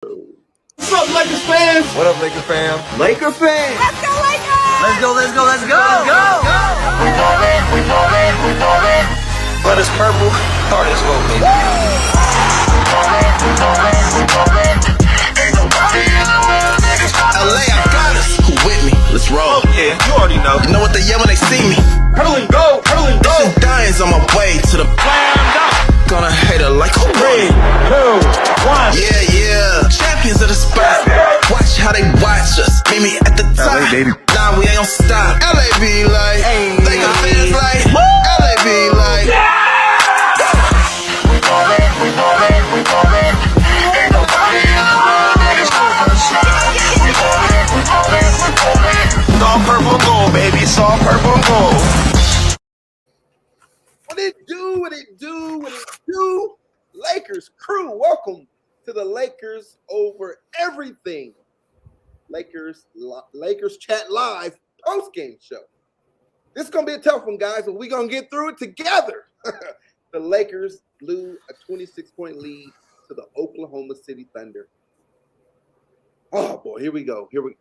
What's up, Lakers fans? What up, Lakers fam? Laker fans! Let's go, Lakers! Let's go, let's go, let's go! We ballin'. But it's purple, hard as gold, baby. We ballin'. Ain't nobody in the world that can stop us. LA, I got us. Who with me? Let's roll. Oh, yeah, you already know. You know what they yell when they see me? Hurdle and go, hurdle and go. Some diamonds on my way to the Slam dunk. Gonna hate her like who 3, 2, 1. Yeah. Champions of the spot. Watch how they watch us. Meet me at the top. LA, baby. Nah, we ain't gon' stop. LA be like, they got fans like, LA be like. We ballin'. Ain't nobody in the world that can stop us. We ballin'. It's all purple and gold, baby. It's all purple and gold. What it do? Lakers crew, welcome to the Lakers Over Everything. Lakers Chat Live post-game show. This is going to be a tough one, guys, but we're going to get through it together. The Lakers blew a 26-point lead to the Oklahoma City Thunder. Oh, boy, here we go. Here we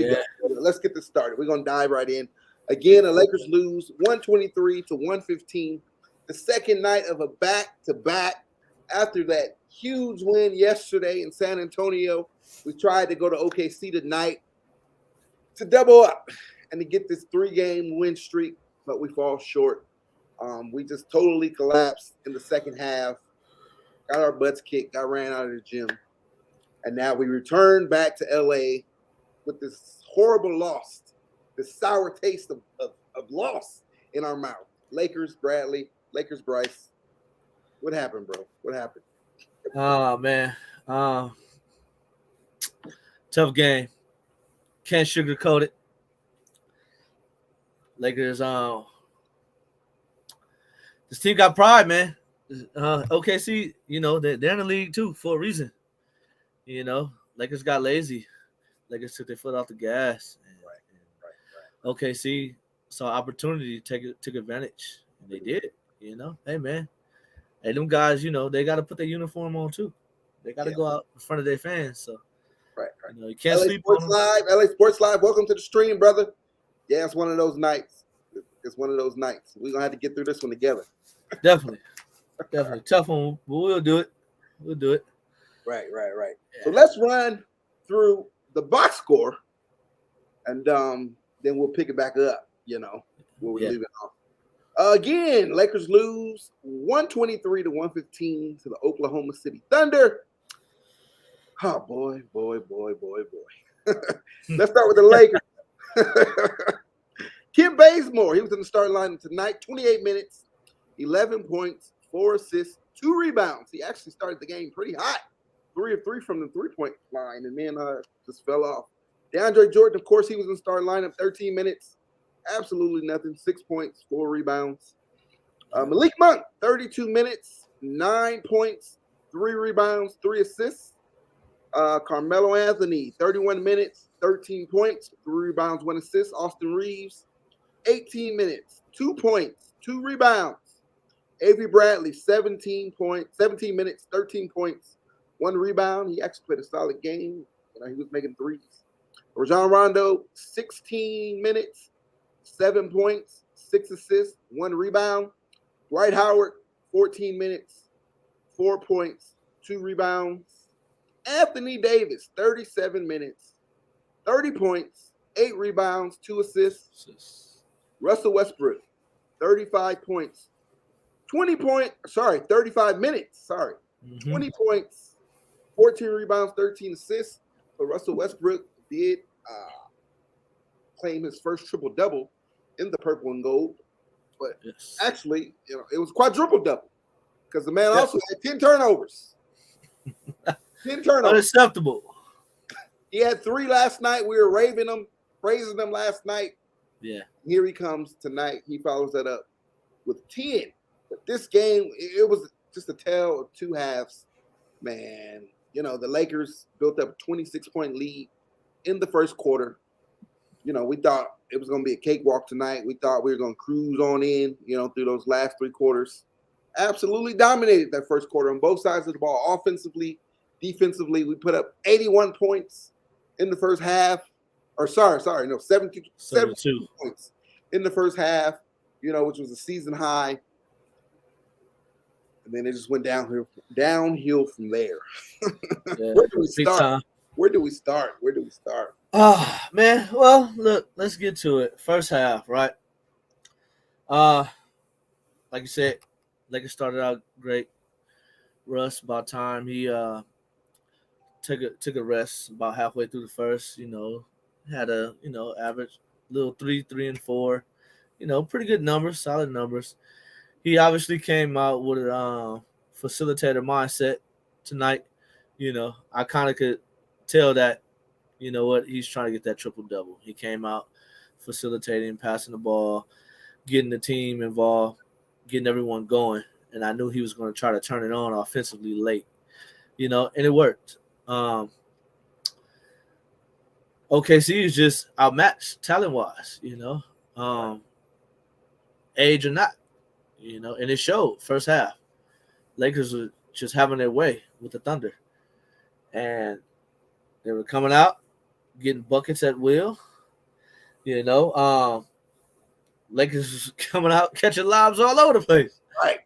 go. Let's get this started. We're going to dive right in. Again, the Lakers lose 123 to 115. The second night of a back-to-back after that huge win yesterday in San Antonio. We tried to go to OKC tonight to double up and to get this 3-game win streak, but we fall short. We just totally collapsed in the second half, got our butts kicked, got ran out of the gym, and now we return back to LA with this horrible loss, this sour taste of loss in our mouth. Lakers, Bradley, Lakers, Bryce. What happened, bro? What happened? Oh, man. Tough game. Can't sugarcoat it. Lakers, this team got pride, man. OKC, they're in the league too for a reason. Lakers got lazy. Lakers took their foot off the gas. Right. OKC saw opportunity to take advantage. And they did, Hey, man. Hey, them guys, they got to put their uniform on too. They got to go out in front of their fans. So, right. You can't LA sleep Sports on Live, LA Sports Live. Welcome to the stream, brother. Yeah, it's one of those nights. It's one of those nights. We're going to have to get through this one together. Definitely. Tough one, but we'll do it. Right. Yeah. So let's run through the box score, and then we'll pick it back up, where we leave it off. Again, Lakers lose 123 to 115 to the Oklahoma City Thunder. Oh, boy. Let's start with the Lakers. Kim Bazemore, he was in the starting lineup tonight, 28 minutes, 11 points, 4 assists, 2 rebounds. He actually started the game pretty hot, 3 of 3 from the three-point line, and then just fell off. DeAndre Jordan, of course, he was in the starting lineup, 13 minutes, absolutely nothing, 6 points, 4 rebounds. Malik Monk, 32 minutes, 9 points, 3 rebounds, 3 assists. Carmelo Anthony, 31 minutes, 13 points, 3 rebounds, 1 assist. Austin Reaves, 18 minutes, 2 points, 2 rebounds. Avery Bradley, 17 minutes, 13 points, 1 rebound. He actually played a solid game. He was making threes. Rajon Rondo, 16 minutes, 7 points, 6 assists, 1 rebound. Dwight Howard, 14 minutes, 4 points, 2 rebounds. Anthony Davis, 37 minutes, 30 points, 8 rebounds, 2 assists. Russell Westbrook, 35 points, 35 minutes, 20 points, 14 rebounds, 13 assists. But Russell Westbrook did claim his first triple-double in the purple and gold. But actually, it was quadruple-double because the man also had 10 turnovers. 10 turnovers. Unacceptable. He had 3 last night. We were praising them last night. Yeah. Here he comes tonight. He follows that up with 10. But this game, it was just a tale of 2 halves. Man, the Lakers built up a 26-point lead in the first quarter. We thought it was going to be a cakewalk tonight. We thought we were going to cruise on in, through those last 3 quarters. Absolutely dominated that first quarter on both sides of the ball, offensively Defensively, we put up 81 points in the first half. Or 72 points in the first half, which was a season high. And then it just went downhill from there. Yeah, Where do we start? Where do we start? Oh, man. Well, look, let's get to it. First half, right? Like you said, Lakers started out great. Russ, about time he took a rest about halfway through the first, had a, average little 3 and 4, pretty good numbers, solid numbers. He obviously came out with a facilitator mindset tonight. I kind of could tell that, he's trying to get that triple-double. He came out facilitating, passing the ball, getting the team involved, getting everyone going. And I knew he was going to try to turn it on offensively late, and it worked. OKC is just outmatched talent-wise, age or not, and it showed first half. Lakers were just having their way with the Thunder. And they were coming out, getting buckets at will, Lakers was coming out, catching lobs all over the place. Right,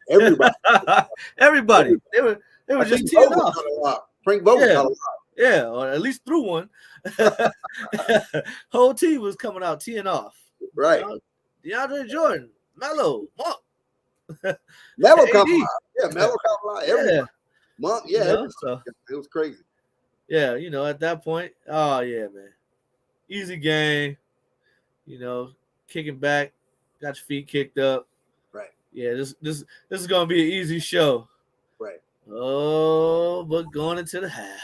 everybody. They were just teeing off. Frank Vogel got a lot. Yeah, or at least threw one. Whole team was coming out teeing off. Right. DeAndre Jordan, Melo, Monk. Melo come out. Yeah, Melo come out. Everybody. Yeah. Monk, So it was crazy. Yeah, at that point, oh yeah, man. Easy game, kicking back, got your feet kicked up. Right. Yeah, this is gonna be an easy show. Right. Oh, but going into the half.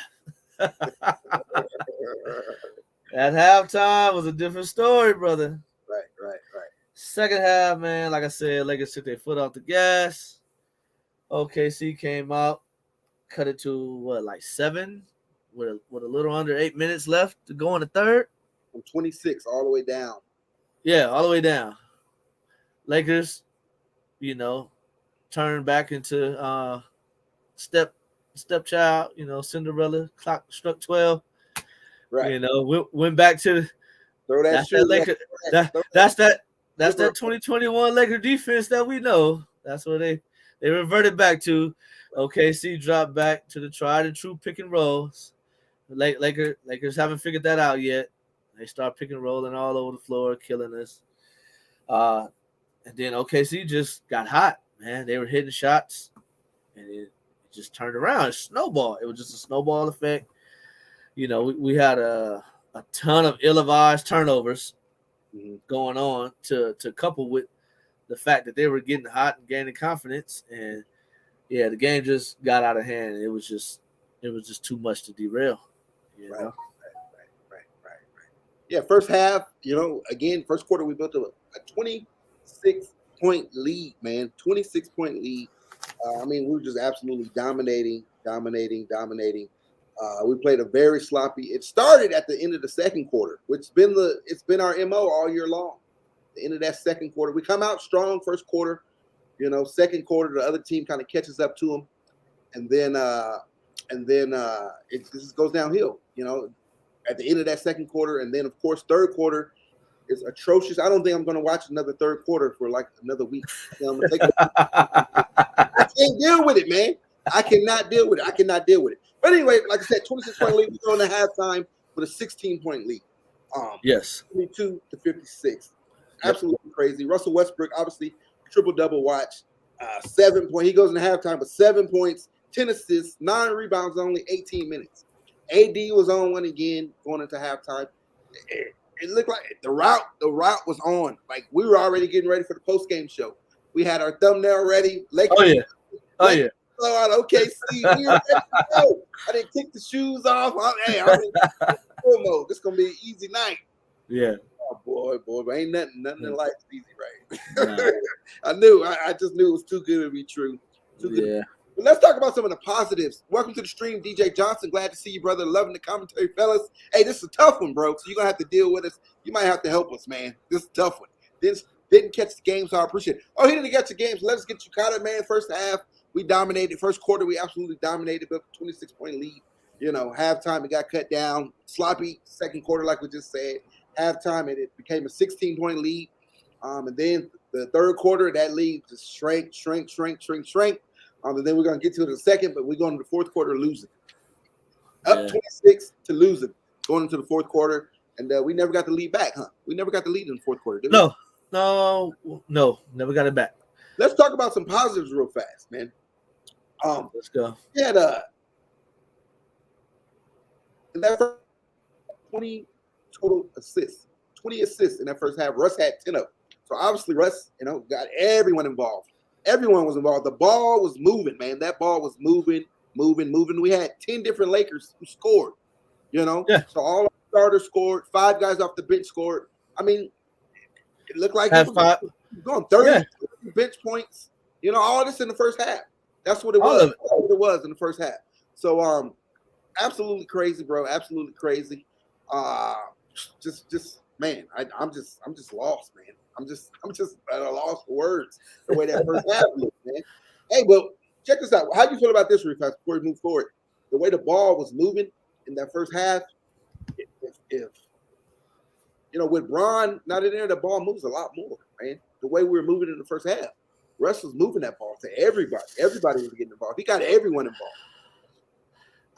At halftime was a different story, brother. Right. Second half, man, like I said, Lakers took their foot off the gas. OKC came out, cut it to 7 with a little under 8 minutes left to go in the third. From 26 all the way down. Yeah, all the way down. Lakers, turned back into stepchild, Cinderella. Clock struck 12. Right. Went back to throw that that's that That's that 2021 Laker defense that we know. That's what they reverted back to. OKC dropped back to the tried and true pick and rolls. Lakers haven't figured that out yet. They start pick and rolling all over the floor, killing us. And then OKC just got hot, man. They were hitting shots, and it just turned around. It snowballed. It was just a snowball effect. You know, we had a ton of ill-advised turnovers going on to couple with the fact that they were getting hot and gaining confidence. And, yeah, the game just got out of hand. It was just too much to derail. You know? Right. Yeah, first half, again, first quarter we built a 26-point lead, man. 26-point lead. We were just absolutely dominating. We played a very sloppy. It started at the end of the second quarter, which it's been our MO all year long. The end of that second quarter, we come out strong first quarter. Second quarter, the other team kind of catches up to them, and then it just goes downhill. At the end of that second quarter, and then of course third quarter is atrocious. I don't think I'm going to watch another third quarter for like another week. I'm gonna take I can't deal with it, man. I cannot deal with it. But anyway, like I said, 26-point lead. We go into halftime with a 16-point lead. Yes. 22-56. Absolutely crazy. Russell Westbrook, obviously, triple-double watch. 7 points. He goes into halftime with 7 points, 10 assists, 9 rebounds, only 18 minutes. AD was on one again going into halftime. It looked like the route was on. Like, we were already getting ready for the post-game show. We had our thumbnail ready. Lakers, yeah. Blow out OKC. We were ready to go. I didn't kick the shoes off. I'm in full mode. This is gonna be an easy night. Yeah. Oh boy, but ain't nothing in life is easy, right? Nah. I just knew it was too good to be true. Yeah. But let's talk about some of the positives. Welcome to the stream, DJ Johnson. Glad to see you, brother. Loving the commentary, fellas. Hey, this is a tough one, bro. So you're gonna have to deal with us. You might have to help us, man. This is a tough one. Didn't catch the game, so I appreciate it. Oh, he didn't catch the game, so let's get you caught up, man. First half, we dominated. First quarter, we absolutely dominated, built a 26-point lead. Halftime it got cut down. Sloppy second quarter, like we just said. Halftime it became a 16-point lead. And then the third quarter, that lead just shrank. And then we're going to get to the second, but we're going to the fourth quarter losing. Up 26 to losing, going into the fourth quarter. And we never got the lead back, huh? We never got the lead in the fourth quarter, did we? No, never got it back. Let's talk about some positives real fast, man. Let's go. He had in that first 20 total assists, 20 assists in that first half. Russ had 10 of them. So obviously Russ, got everyone involved. Everyone was involved. The ball was moving, man. That ball was moving. We had 10 different Lakers who scored, Yeah. So all our starters scored. 5 guys off the bench scored. I mean, it looked like Had he was going 30 bench points. All this in the first half. That's what it was. That's what it was in the first half. So absolutely crazy, bro. Absolutely crazy. Just man, I'm just lost, man. I'm just at a loss for words the way that first half looked, man. Hey, well, check this out. How do you feel about this, Reaves, before we move forward? The way the ball was moving in that first half, if with Bron not in there, the ball moves a lot more, man. The way we were moving in the first half, Russ was moving that ball to everybody. Everybody was getting involved. He got everyone involved.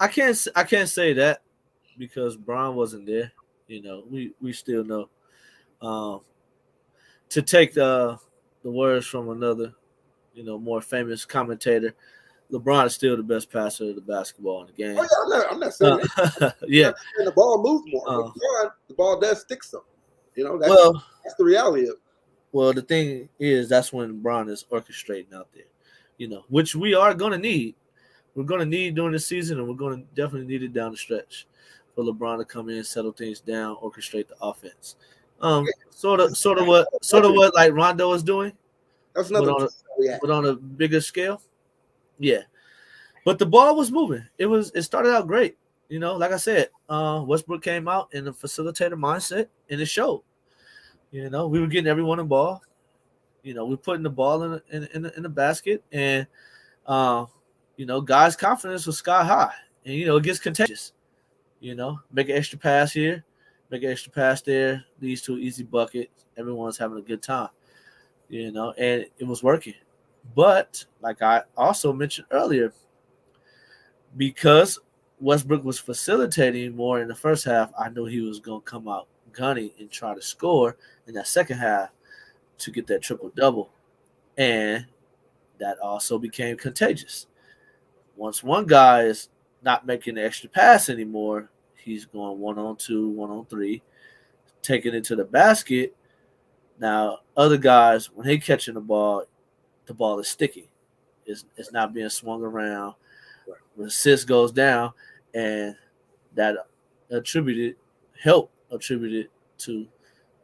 I can't say that because Bron wasn't there. We still know. To take the words from another, more famous commentator, LeBron is still the best passer of the basketball in the game. Oh yeah, I'm not saying that. Yeah, and the ball moves more. But LeBron, the ball does stick some. That's the reality of it. Well, the thing is, that's when LeBron is orchestrating out there, which we are going to need. We're going to need during the season, and we're going to definitely need it down the stretch for LeBron to come in, settle things down, orchestrate the offense. Sort of what like Rondo is doing. That's another but on a bigger scale. Yeah. But the ball was moving. It started out great. Like I said, Westbrook came out in a facilitator mindset, and it showed. We were getting everyone involved. We're putting the ball in the basket, and guys' confidence was sky high, and it gets contagious. Make an extra pass here, make an extra pass there, leads to an easy bucket. Everyone's having a good time, and it was working. But like I also mentioned earlier, because Westbrook was facilitating more in the first half, I knew he was going to come out gunning and try to score in that second half to get that triple-double. And that also became contagious. Once one guy is not making the extra pass anymore, he's going 1-on-2, 1-on-3, taking it to the basket. Now, other guys, when they're catching the ball is sticky. It's not being swung around. When assist goes down, and that help attributed to,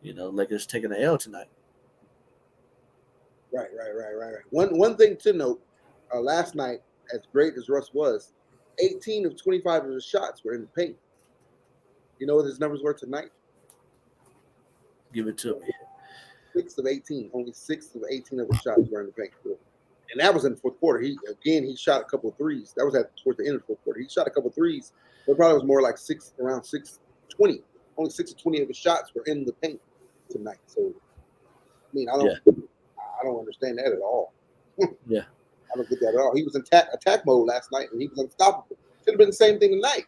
Lakers taking the L tonight. Right. One thing to note, last night, as great as Russ was, 18 of 25 of his shots were in the paint. You know what his numbers were tonight? Give it to me. 6 of 18. Only 6 of 18 of his shots were in the paint. And that was in the fourth quarter. He shot a couple of threes. That was towards the end of the fourth quarter. He shot a couple of threes, but probably was more like around 6-20. Only 6 of 20 of his shots were in the paint tonight. So, I don't understand that at all. Yeah. I don't get that at all. He was in attack mode last night, and he was unstoppable. Should have been the same thing tonight.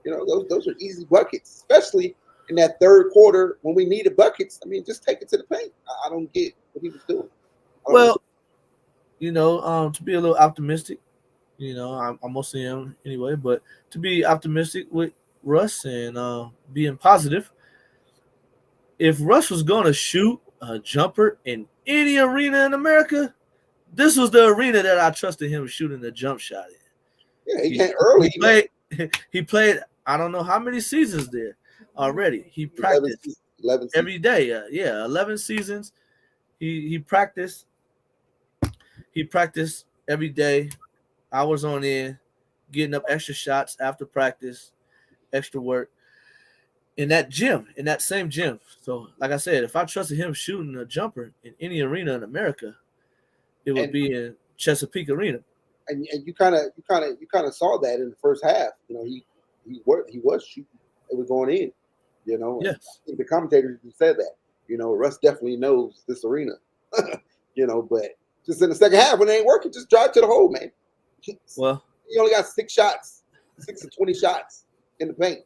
Those are easy buckets, especially in that third quarter when we needed buckets. Just take it to the paint. I don't get what he was doing. To be a little optimistic, I mostly am anyway, but to be optimistic with Russ and being positive, if Russ was going to shoot a jumper in any arena in America, this was the arena that I trusted him shooting a jump shot in. Yeah, he came early. He played I don't know how many seasons there already. He practiced 11 every day. 11 seasons. He practiced. He practiced every day, hours on end, getting up extra shots after practice, extra work in that same gym. So, like I said, if I trusted him shooting a jumper in any arena in America, it would be in Chesapeake Arena. And you kind of saw that in the first half. He he was shooting. It was going in. You know. Yes. I think the commentators said that. You know, Russ definitely knows this arena. You know, but just in the second half when it ain't working, just drive to the hole, man. Well, he only got 6 shots, 6 to 20 shots in the paint.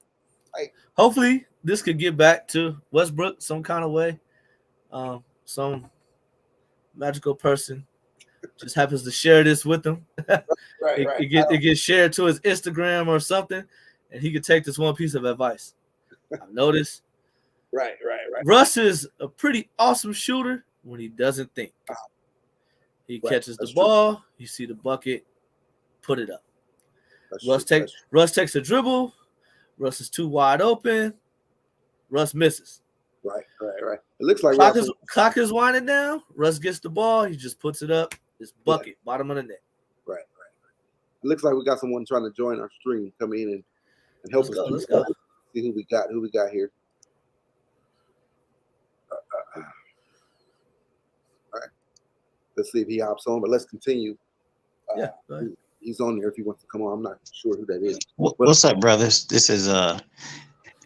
Like, hopefully this could get back to Westbrook some kind of way. Some magical person just happens to share this with him. It gets shared to his Instagram or something, and he could take this one piece of advice. I've noticed. Right. Russ is a pretty awesome shooter when he doesn't think. He catches the ball, you see the bucket, put it up. Russ takes a dribble. Russ is too wide open. Russ misses. Right. It looks like clock is winding down. Russ gets the ball. He just puts it up. It's bucket, bottom of the net. Right. It looks like we got someone trying to join our stream. Come in and help us. Let's go. See who we got here. All right. Let's see if he hops on, but let's continue. Go ahead. He's on there if he wants to come on. I'm not sure who that is. What's up, brothers? This is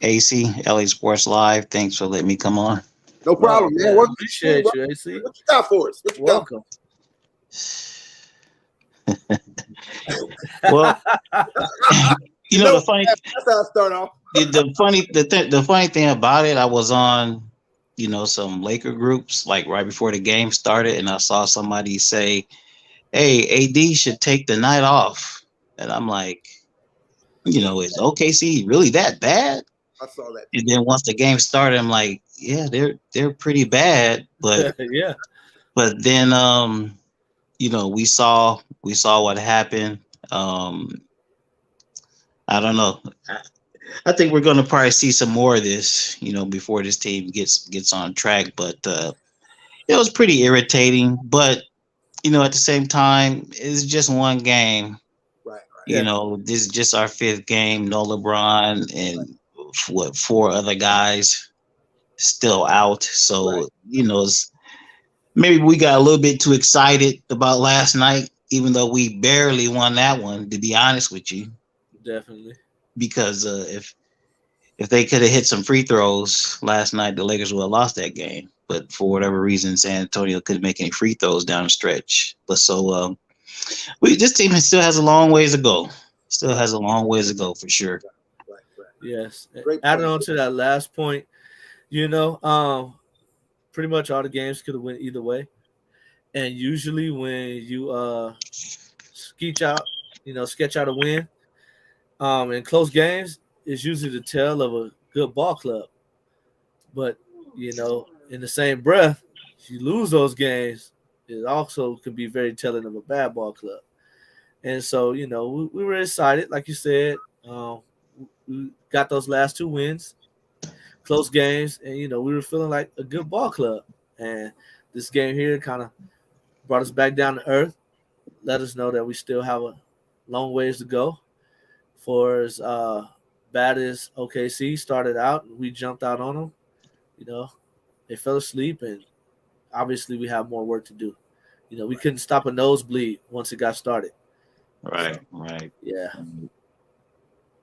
AC, LA Sports Live. Thanks for letting me come on. No problem, man. Appreciate you, AC. What you got for us? Welcome. Well, you know, the funny. That's how I start off. The funny thing about it, I was on, you know, some Laker groups like right before the game started, and I saw somebody say, "Hey, AD should take the night off," and I'm like, you know, is OKC really that bad? I saw that. And then once the game started, I'm like, yeah, they're pretty bad, but yeah. But then, you know, we saw what happened. I don't know. I think we're going to probably see some more of this, you know, before this team gets on track. But it was pretty irritating. But you know, at the same time, it's just one game. Right. You know, this is just our 5th game. No LeBron and 4 other guys still out. So, you know, maybe we got a little bit too excited about last night, even though we barely won that one, to be honest with you. Definitely. Because if they could have hit some free throws last night, the Lakers would have lost that game. But for whatever reason, San Antonio couldn't make any free throws down the stretch. But so this team still has a long ways to go. Still has a long ways to go for sure. Right. Yes. Adding on to that last point, you know, pretty much all the games could have went either way. And usually when you sketch out a win in close games, it's usually the tell of a good ball club. But, you know, in the same breath, if you lose those games, it also can be very telling of a bad ball club. And so, you know, we were excited, like you said. We got those last 2 wins, close games, and, you know, we were feeling like a good ball club. And this game here kind of brought us back down to earth, let us know that we still have a long ways to go. For as bad as OKC started out, we jumped out on them. You know, they fell asleep, and obviously we have more work to do. You know, we couldn't stop a nosebleed once it got started. Right. Yeah.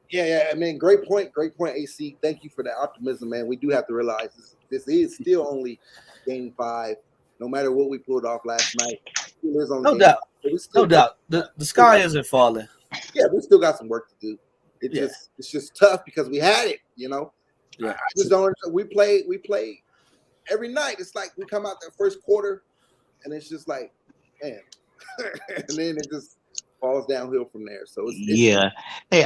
Yeah. I mean, great point, AC. Thank you for that optimism, man. We do have to realize this is still only game 5. No matter what we pulled off last night, no doubt. The sky isn't falling. Yeah, we still got some work to do. It's just tough because we had it, you know. Yeah. I just don't. We play every night. It's like we come out that first quarter, and it's just like, man, and then it just falls downhill from there. So it's Hey,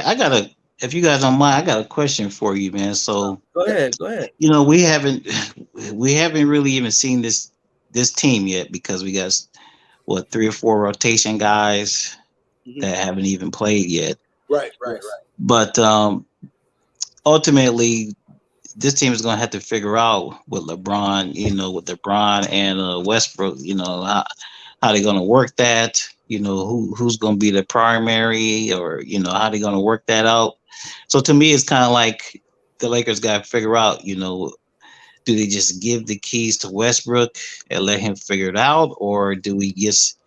if you guys don't mind, I got a question for you, man. So go ahead. You know, we haven't really even seen this team yet because we got 3 or 4 rotation guys that haven't even played yet. Right. But ultimately, this team is going to have to figure out with LeBron, you know, with LeBron and Westbrook, you know, how they're going to work that, you know, who's going to be the primary, or, you know, how they're going to work that out. So to me, it's kind of like the Lakers got to figure out, you know, do they just give the keys to Westbrook and let him figure it out, or do we just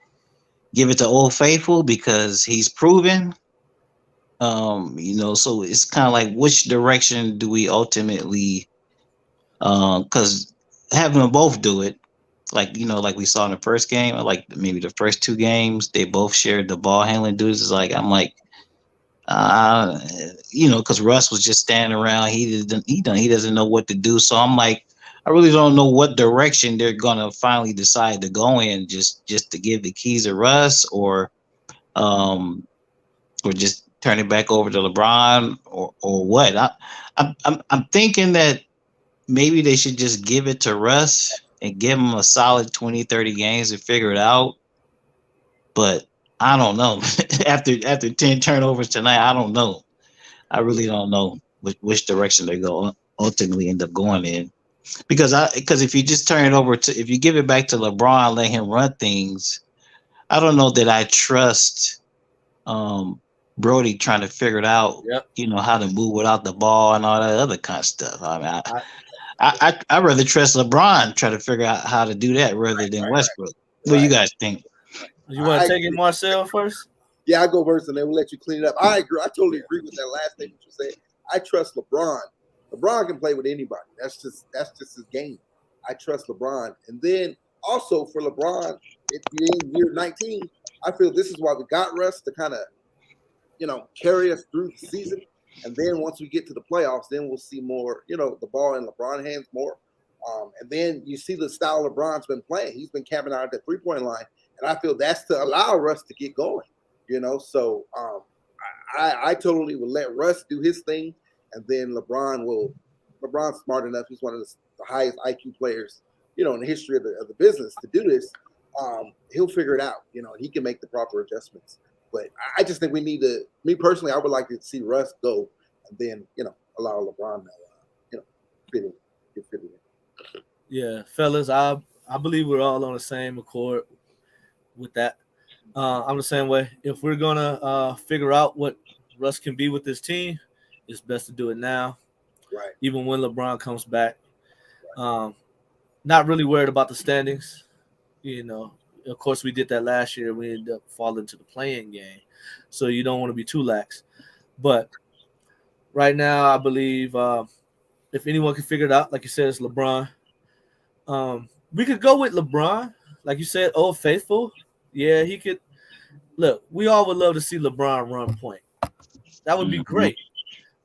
give it to Old Faithful because he's proven, So it's kind of like which direction do we ultimately because having them both do it, like like we saw in the first game, or like maybe the first two games, they both shared the ball handling duties. It's like I'm like, because Russ was just standing around. He doesn't know what to do. So I'm like, I really don't know what direction they're gonna finally decide to go in. Just to give the keys to Russ, or just turn it back over to LeBron, or what? I'm thinking that maybe they should just give it to Russ and give him a solid 20, 30 games to figure it out. But I don't know. after 10 turnovers tonight, I don't know. I really don't know which direction they go ultimately end up going in. Because if you just turn it over if you give it back to LeBron, let him run things, I don't know that I trust Brodie trying to figure it out. Yep. How to move without the ball and all that other kind of stuff. I mean, I'd rather trust LeBron try to figure out how to do that rather than Westbrook. What do you guys think? You want to take it, Marcel, first? Yeah, I go first, and then we'll let you clean it up. I agree. I totally agree with that last thing that you said. I trust LeBron. LeBron can play with anybody. That's just his game. I trust LeBron. And then also for LeBron, in year 19, I feel this is why we got Russ to kind of, carry us through the season. And then once we get to the playoffs, then we'll see more, the ball in LeBron's hands more. And then you see the style LeBron's been playing. He's been camping out at the three-point line. And I feel that's to allow Russ to get going, So I totally would let Russ do his thing. And then LeBron's smart enough. He's one of the highest IQ players, in the history of the business to do this. He'll figure it out, and he can make the proper adjustments. But I just think we need to, me personally, I would like to see Russ go and then, allow LeBron to, fit in. Yeah, fellas, I believe we're all on the same accord with that. I'm the same way. If we're going to figure out what Russ can be with this team, it's best to do it now. Right. Even when LeBron comes back. Not really worried about the standings. Of course, we did that last year. We ended up falling to the play-in game. So you don't want to be too lax. But right now, I believe if anyone can figure it out, like you said, it's LeBron. We could go with LeBron. Like you said, Old Faithful. Yeah, he could. Look, we all would love to see LeBron run point. That would be great.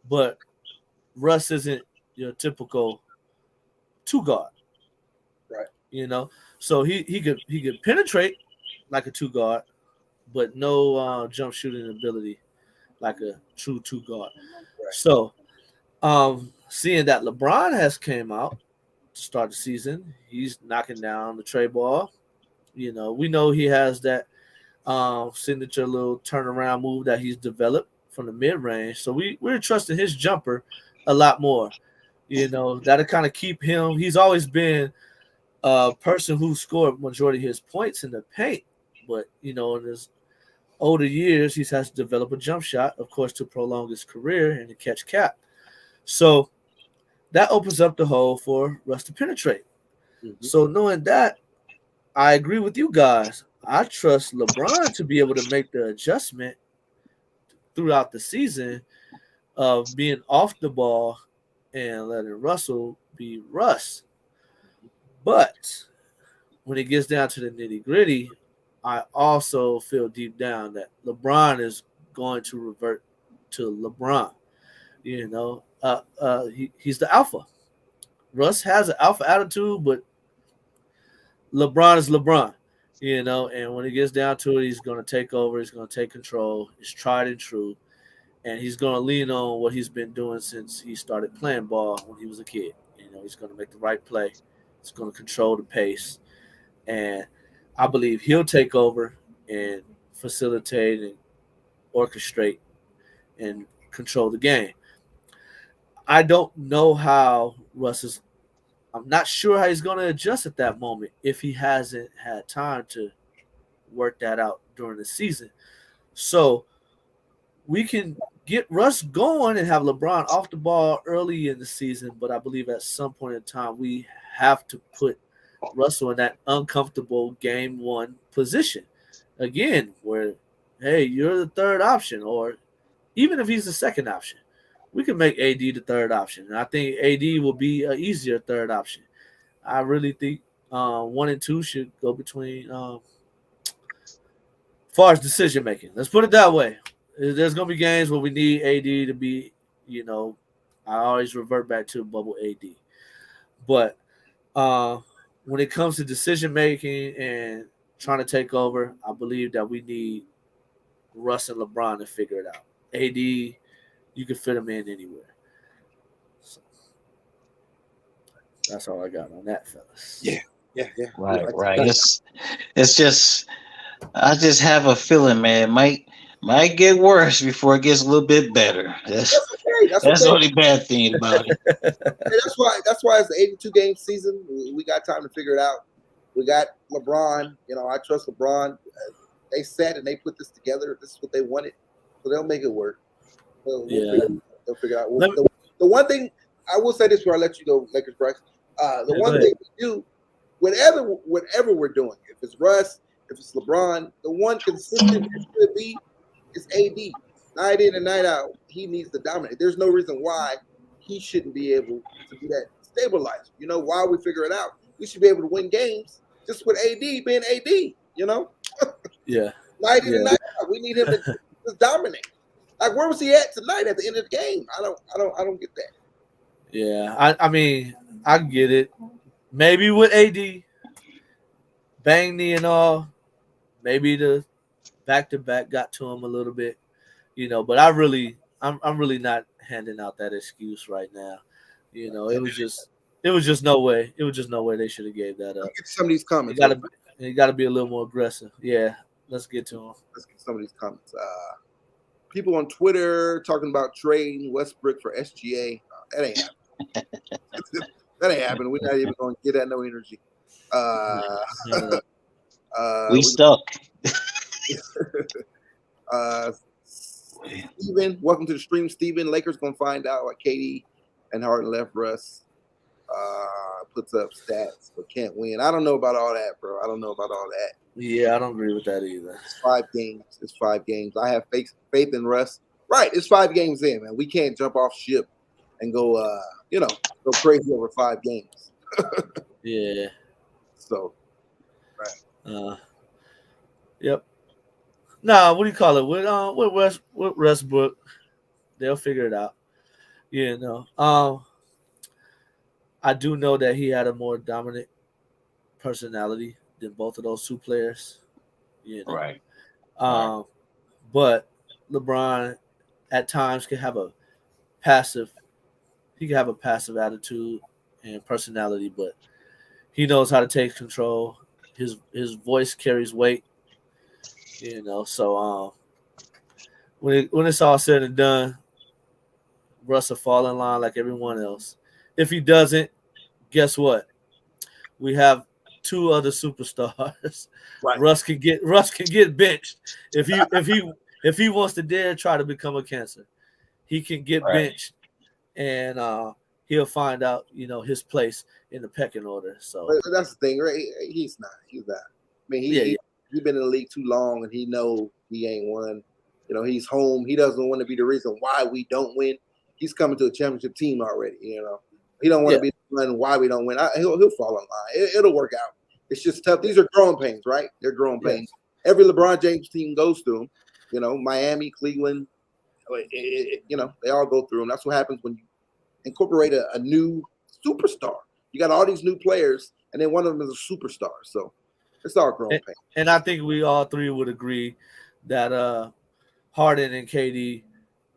But Russ isn't your typical two guard. Right. So he could penetrate like a two guard, but no jump shooting ability like a true two guard. Right. So seeing that LeBron has came out to start the season, he's knocking down the tray ball. We know he has that signature little turnaround move that he's developed from the mid-range. So we're trusting his jumper a lot more. That'll kind of keep him. He's always been a person who scored majority of his points in the paint. But, in his older years, he has to develop a jump shot, of course, to prolong his career and to catch cap. So that opens up the hole for Russ to penetrate. Mm-hmm. So knowing that, I agree with you guys. I trust LeBron to be able to make the adjustment throughout the season of being off the ball and letting Russell be Russ. But when it gets down to the nitty-gritty, I also feel deep down that LeBron is going to revert to LeBron. He's the alpha. Russ has an alpha attitude, but LeBron is LeBron. And when it gets down to it, he's going to take over. He's going to take control. It's tried and true. And he's going to lean on what he's been doing since he started playing ball when he was a kid. He's going to make the right play. He's going to control the pace. And I believe he'll take over and facilitate and orchestrate and control the game. I don't know how Russ is. I'm not sure how he's going to adjust at that moment if he hasn't had time to work that out during the season. So we can get Russ going and have LeBron off the ball early in the season, but I believe at some point in time we have to put Russell in that uncomfortable game one position again, where, hey, you're the third option, or even if he's the second option, we can make AD the third option. And I think AD will be an easier third option. I really think 1 and 2 should go between far as decision making. Let's put it that way. There's going to be games where we need AD to be, I always revert back to bubble AD. But when it comes to decision making and trying to take over, I believe that we need Russ and LeBron to figure it out. AD, you can fit him in anywhere. So that's all I got on that, fellas. Yeah. Right. It's just, I just have a feeling, man, might get worse before it gets a little bit better. That's okay. That's the only bad thing about it. Hey, that's why it's the 82-game season. We got time to figure it out. We got LeBron. I trust LeBron. They said and they put this together. This is what they wanted, so they'll make it work. They'll figure it out. The one thing I will say this before I let you go, Lakers Bryce. The one thing we do, whatever we're doing, if it's Russ, if it's LeBron, the one consistent it should be is AD. Night in and night out, he needs to dominate. There's no reason why he shouldn't be able to be that stabilizer. While we figure it out, we should be able to win games just with AD being AD. Yeah. Night in and night out, we need him to just dominate. Like, where was he at tonight at the end of the game? I don't get that. Yeah, I mean, I get it. Maybe with AD, bang knee and all, maybe the back-to-back got to him a little bit, but I'm really not handing out that excuse right now. It was just no way. It was just no way they should have gave that up. Get some of these comments. You got to be a little more aggressive. Yeah, let's get to them. Let's get some of these comments. People on Twitter talking about trading Westbrook for SGA. That ain't happening. That ain't happening. We're not even going to get that no energy. We stuck. Steven, welcome to the stream, Steven. Lakers going to find out what Katie and Harden left Russ. Puts up stats but can't win. I don't know about all that, bro. I don't know about all that. Yeah, I don't agree with that either. It's 5 games. It's 5 games. I have faith in Russ. Right, it's 5 games in, man. We can't jump off ship and go, go crazy over 5 games. Yeah. So, right. Yep. Nah, what do you call it? With Westbrook, they'll figure it out. I do know that he had a more dominant personality than both of those 2 players. Right. But LeBron at times can have a passive attitude and personality, but he knows how to take control. His voice carries weight. So when it's all said and done, Russ will fall in line like everyone else. If he doesn't, guess what? We have 2 other superstars. Right. Russ can get benched if he wants to dare try to become a cancer. He can get benched, and he'll find out his place in the pecking order. So but that's the thing, right? He's not. I mean, he's been in the league too long, and he know he ain't won. He's home. He doesn't want to be the reason why we don't win. He's coming to a championship team already. He don't want to be the one why we don't win. He'll fall in line. It'll work out. It's just tough. These are growing pains, right? They're growing pains. Every LeBron James team goes through them. Miami, Cleveland, they all go through them. That's what happens when you incorporate a new superstar. You got all these new players, and then one of them is a superstar. So it's all growing pains. And I think we all 3 would agree that Harden and KD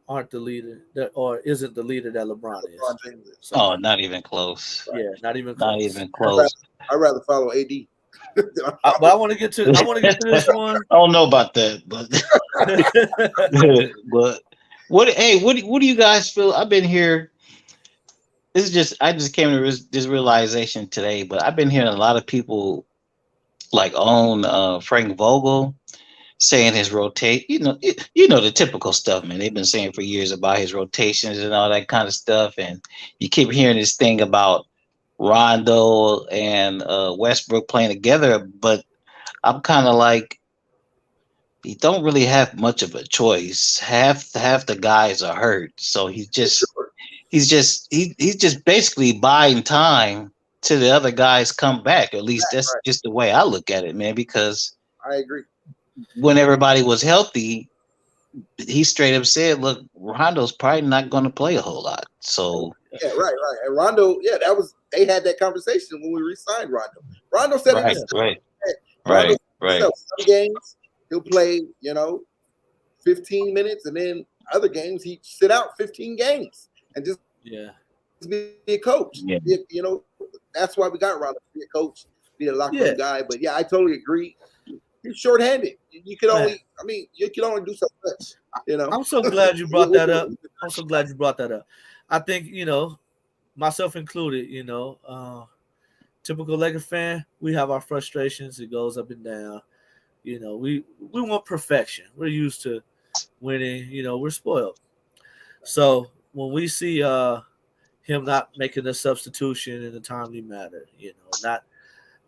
aren't the leader or isn't the leader that LeBron is. So, not even close. Yeah, not even close. I'd rather follow AD. But I want to get to this one. I don't know about that, but but what do you guys feel? I've been here. I just came to this realization today, but I've been hearing a lot of people like on Frank Vogel saying his rotate, the typical stuff, man. They've been saying for years about his rotations and all that kind of stuff. And you keep hearing this thing about Rondo and Westbrook playing together, but I'm kind of like, he don't really have much of a choice. Half the guys are hurt, so he's just basically buying time till the other guys come back. At least that's just the way I look at it, man. Because I agree. when everybody was healthy, he straight up said, "Look, Rondo's probably not going to play a whole lot." So yeah, right. And Rondo, they had that conversation when we re-signed Rondo. Rondo said right. Some games he'll play, 15 minutes, and then other games he sit out 15 games and just be a coach. Yeah. That's why we got Rondo to be a coach, be a locker room guy. But I totally agree. He's short-handed. You can only do so much. I'm so glad you brought that up. I think, myself included, typical Lakers fan, we have our frustrations. It goes up and down. We want perfection. We're used to winning. We're spoiled. So when we see him not making a substitution in a timely manner,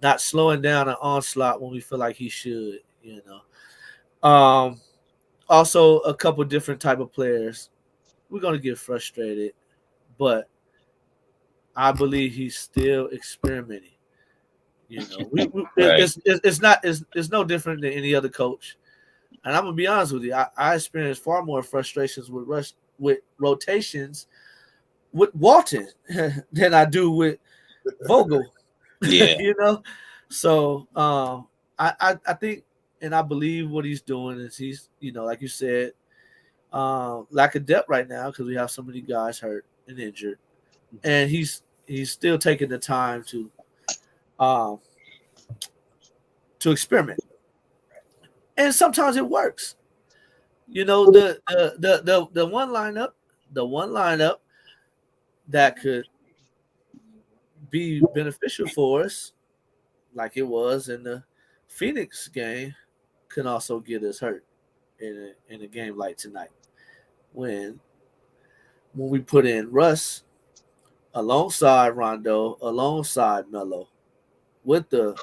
not slowing down an onslaught when we feel like he should, Also, a couple different type of players, we're going to get frustrated, but I believe he's still experimenting. It's no different than any other coach. And I'm gonna be honest with you, I experienced far more frustrations with rotations with Walton than I do with Vogel. Yeah. So I think and I believe what he's doing is he's, like you said, lack of depth right now because we have so many guys hurt and injured. And he's still taking the time to experiment. And sometimes it works. The one lineup that could be beneficial for us, like it was in the Phoenix game, can also get us hurt in a game like tonight. When we put in Russ alongside Rondo, alongside Melo, with the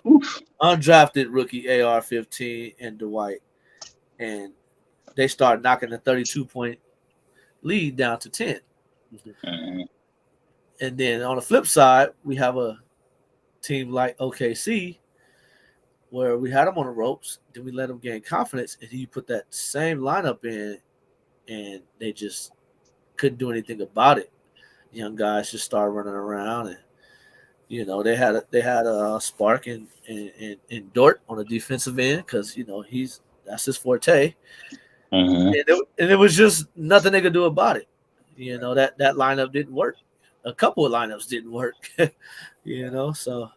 undrafted rookie AR-15 and Dwight, and they start knocking the 32-point lead down to 10. Mm-hmm. And then on the flip side, we have a team like OKC where we had them on the ropes, then we let them gain confidence, and you put that same lineup in, and they just couldn't do anything about it. Young guys just started running around, and they had a spark in Dort on the defensive end because that's his forte, mm-hmm. and it was just nothing they could do about it. That lineup didn't work. A couple of lineups didn't work. So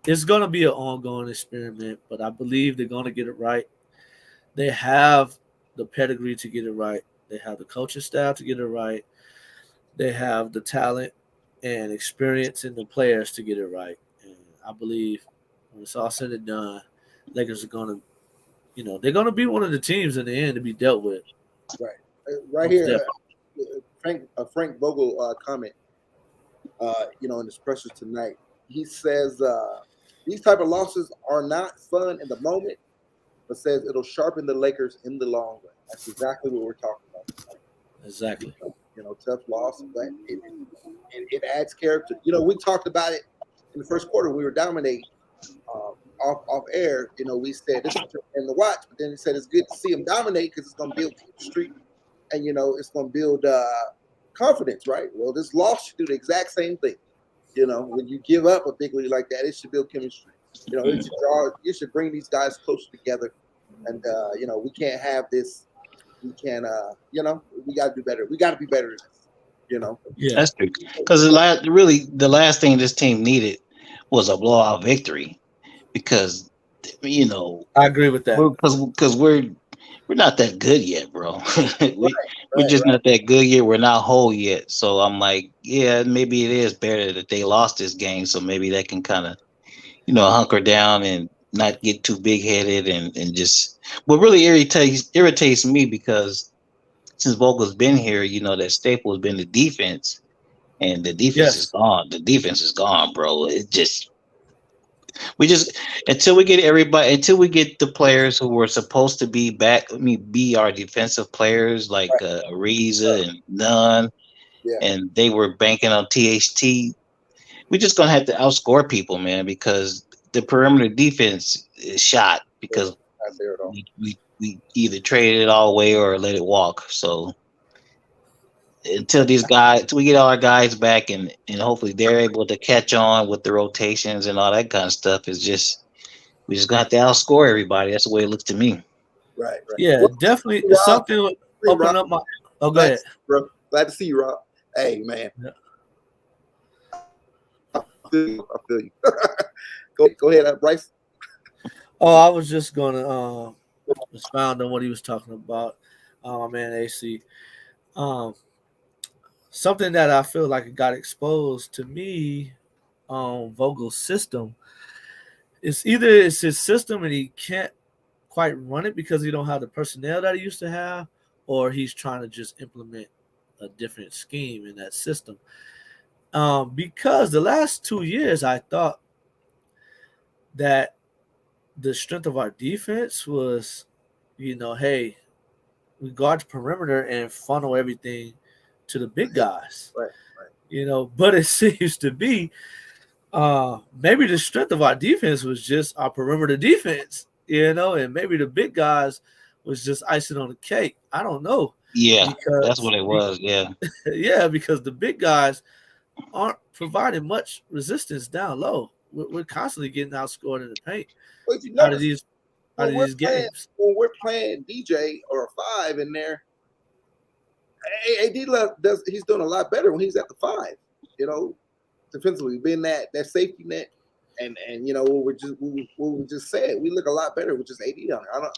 it's gonna be an ongoing experiment, but I believe they're gonna get it right. They have the pedigree to get it right. They have the coaching staff to get it right. They have the talent and experience in the players to get it right. And I believe when it's all said and done, Lakers are going to, they're going to be one of the teams in the end to be dealt with. Right. Right here, Frank Vogel comment, in his pressures tonight. He says these type of losses are not fun in the moment, but says it'll sharpen the Lakers in the long run. That's exactly what we're talking about tonight. Exactly. Tough loss, but it adds character. We talked about it in the first quarter. We were dominating off air. We said this is in the watch, but then he said it's good to see them dominate because it's going to build chemistry, and it's going to build confidence, right? Well, this loss should do the exact same thing. When you give up a big lead like that, it should build chemistry. You should bring these guys closer together, and we can't have this. We can't, we got to do better. We got to be better than this, Yeah, that's true. Because the last thing this team needed was a blowout victory. Because, I agree with that. Because we're not that good yet, bro. We're just not that good yet. We're not whole yet. So I'm like, yeah, maybe it is better that they lost this game. So maybe they can kind of, hunker down and not get too big headed and just. What really irritates me because since Vogel's been here, that staple has been the defense, and the defense is gone. The defense is gone, bro. It just We just until we get the players who were supposed to be back. I mean, be our defensive players like Ariza and Nunn, Yeah. and they were banking on THT. We're just gonna have to outscore people, man, because the perimeter defense is shot because Not there at all. we either traded it all away or let it walk. So until we get all our guys back and hopefully they're able to catch on with the rotations and all that kind of stuff, we just gonna have to outscore everybody. That's the way it looks to me. Right. Yeah, Well, definitely Rob, something would open Rob, up my. Oh, go ahead. bro. Glad to see you, Rob. Hey, man. Yeah. I feel you. Go ahead, Bryce. Oh, I was just gonna expound on what he was talking about. Man, AC. Something that I feel like it got exposed to me on Vogel's system. It's either it's his system and he can't quite run it because he don't have the personnel that he used to have, or he's trying to just implement a different scheme in that system. Because the last 2 years, I thought that the strength of our defense was, hey, we guard the perimeter and funnel everything to the big guys. Right. But it seems to be maybe the strength of our defense was just our perimeter defense, and maybe the big guys was just icing on the cake. I don't know. Yeah, that's what it was. Yeah. Yeah, because the big guys aren't providing much resistance down low. We're constantly getting outscored in the paint out of these games. When we're playing DJ or a 5 in there, AD he's doing a lot better when he's at the 5. Defensively, being that safety net, and what we just said, we look a lot better with just AD on there.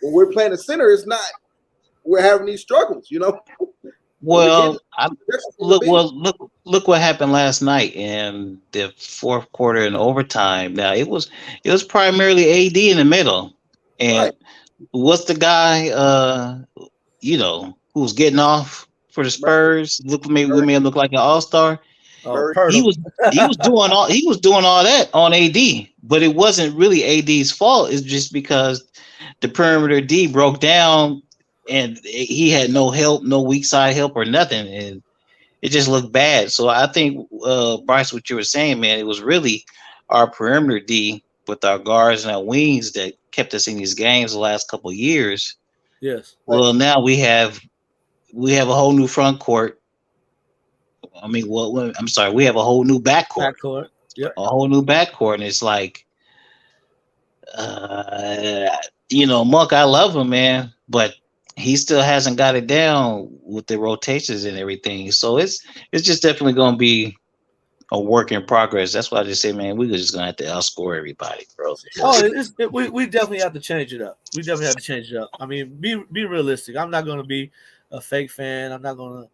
When we're playing the center, it's not. We're having these struggles, Well, look what happened last night in the fourth quarter and overtime. Now it was primarily AD in the middle, and what's the guy who was getting off for the Spurs? We may look like an all-star. He was doing all that on AD, but it wasn't really AD's fault. It's just because the perimeter D broke down and he had no help, no weak side help or nothing, and it just looked bad. So I think Bryce, what you were saying, man, it was really our perimeter D with our guards and our wings that kept us in these games the last couple of years. Yes. Well, now we have a whole new front court. I mean, I'm sorry, we have a whole new backcourt. Yep. A whole new backcourt, and it's like, Monk, I love him, man, but he still hasn't got it down with the rotations and everything. So it's just definitely going to be a work in progress. That's why I just say, man, we're just going to have to outscore everybody, bro. We definitely have to change it up. I mean, be realistic. I'm not going to be a fake fan. I'm not going to,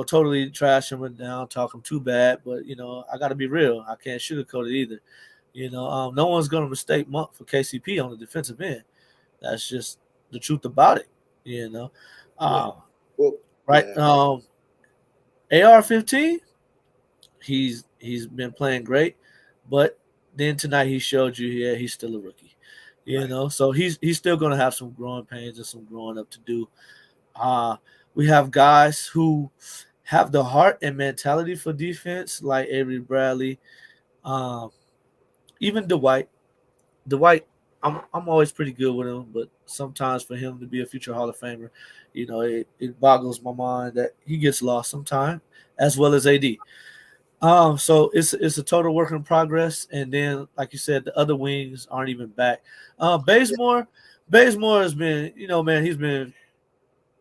totally trash him down, talk him too bad. But, I got to be real. I can't sugarcoat it either. No one's going to mistake Monk for KCP on the defensive end. That's just the truth about it. Right. AR-15, he's been playing great, but then tonight he showed you, he's still a rookie. So he's still going to have some growing pains and some growing up to do. We have guys who have the heart and mentality for defense, like Avery Bradley, even Dwight. I'm always pretty good with him, but sometimes for him to be a future Hall of Famer, it boggles my mind that he gets lost sometimes, as well as AD. So it's a total work in progress. And then, like you said, the other wings aren't even back. Bazemore has been, man, he's been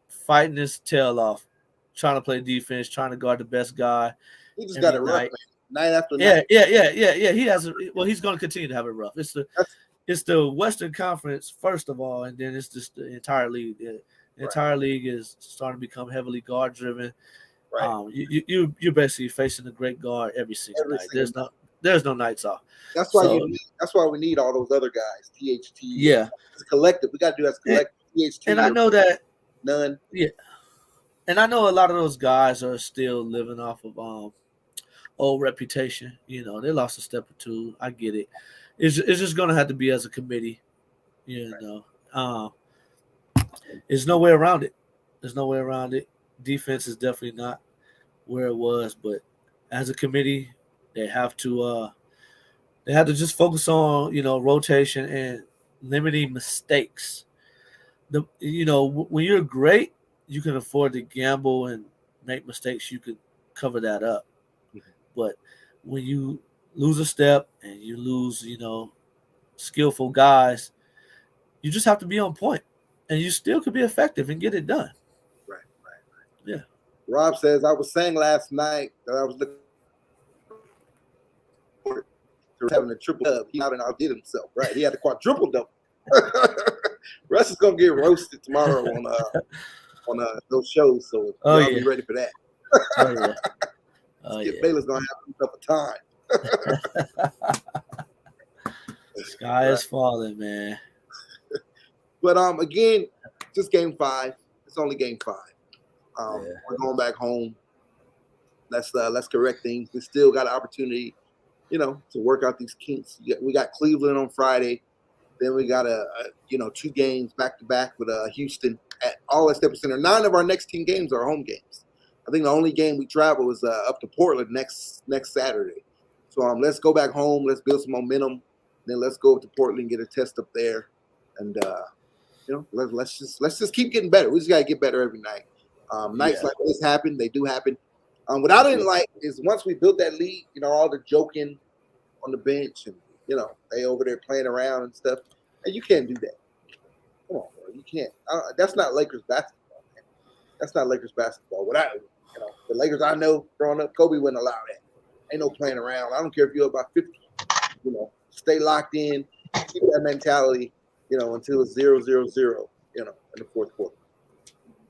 fighting his tail off, trying to play defense, trying to guard the best guy. He just got it rough, man. Night after night. Yeah. He has. Well, he's going to continue to have it rough. It's the Western Conference, first of all, and then it's just the entire league. The entire league is starting to become heavily guard driven. Right. You're basically facing a great guard every single night. There's no nights off. That's why we need all those other guys. THT. Yeah. It's a collective. We got to do as a collective. THT. And I know that Nunn. Yeah. And I know a lot of those guys are still living off of old reputation. They lost a step or two. I get it. it's just going to have to be as a committee. There's no way around it. There's no way around it. Defense is definitely not where it was, but as a committee, they have to just focus on rotation and limiting mistakes. When you're great, you can afford to gamble and make mistakes. You could cover that up. But when you lose a step and you lose, skillful guys, you just have to be on point, and you still could be effective and get it done. Right. Yeah. Rob says, I was saying last night that I was looking forward to having a triple dub. He out and outdid himself, right? He had a quadruple double. Russ is gonna get roasted tomorrow on those shows, so y'all be ready for that. Baylor's gonna have himself a time. Sky is falling, man. But again, just game 5. It's only game 5. We're going back home. Let's correct things. We still got an opportunity, to work out these kinks. We got Cleveland on Friday. Then we got 2 games back to back with Houston at all at Staples Center. 9 of our next 10 games are home games. I think the only game we travel is up to Portland next Saturday. So let's go back home. Let's build some momentum. Then let's go up to Portland and get a test up there, and let's just keep getting better. We just gotta get better every night. Nights like this happen. They do happen. What I didn't like is once we built that lead, all the joking on the bench and they over there playing around and stuff. And you can't do that. Come on, bro. You can't. That's not Lakers basketball, man. That's not Lakers basketball. The Lakers I know growing up, Kobe wouldn't allow that. Ain't no playing around. I don't care if you're about 50. Stay locked in. Keep that mentality. Until it's 0-0-0. In the fourth quarter.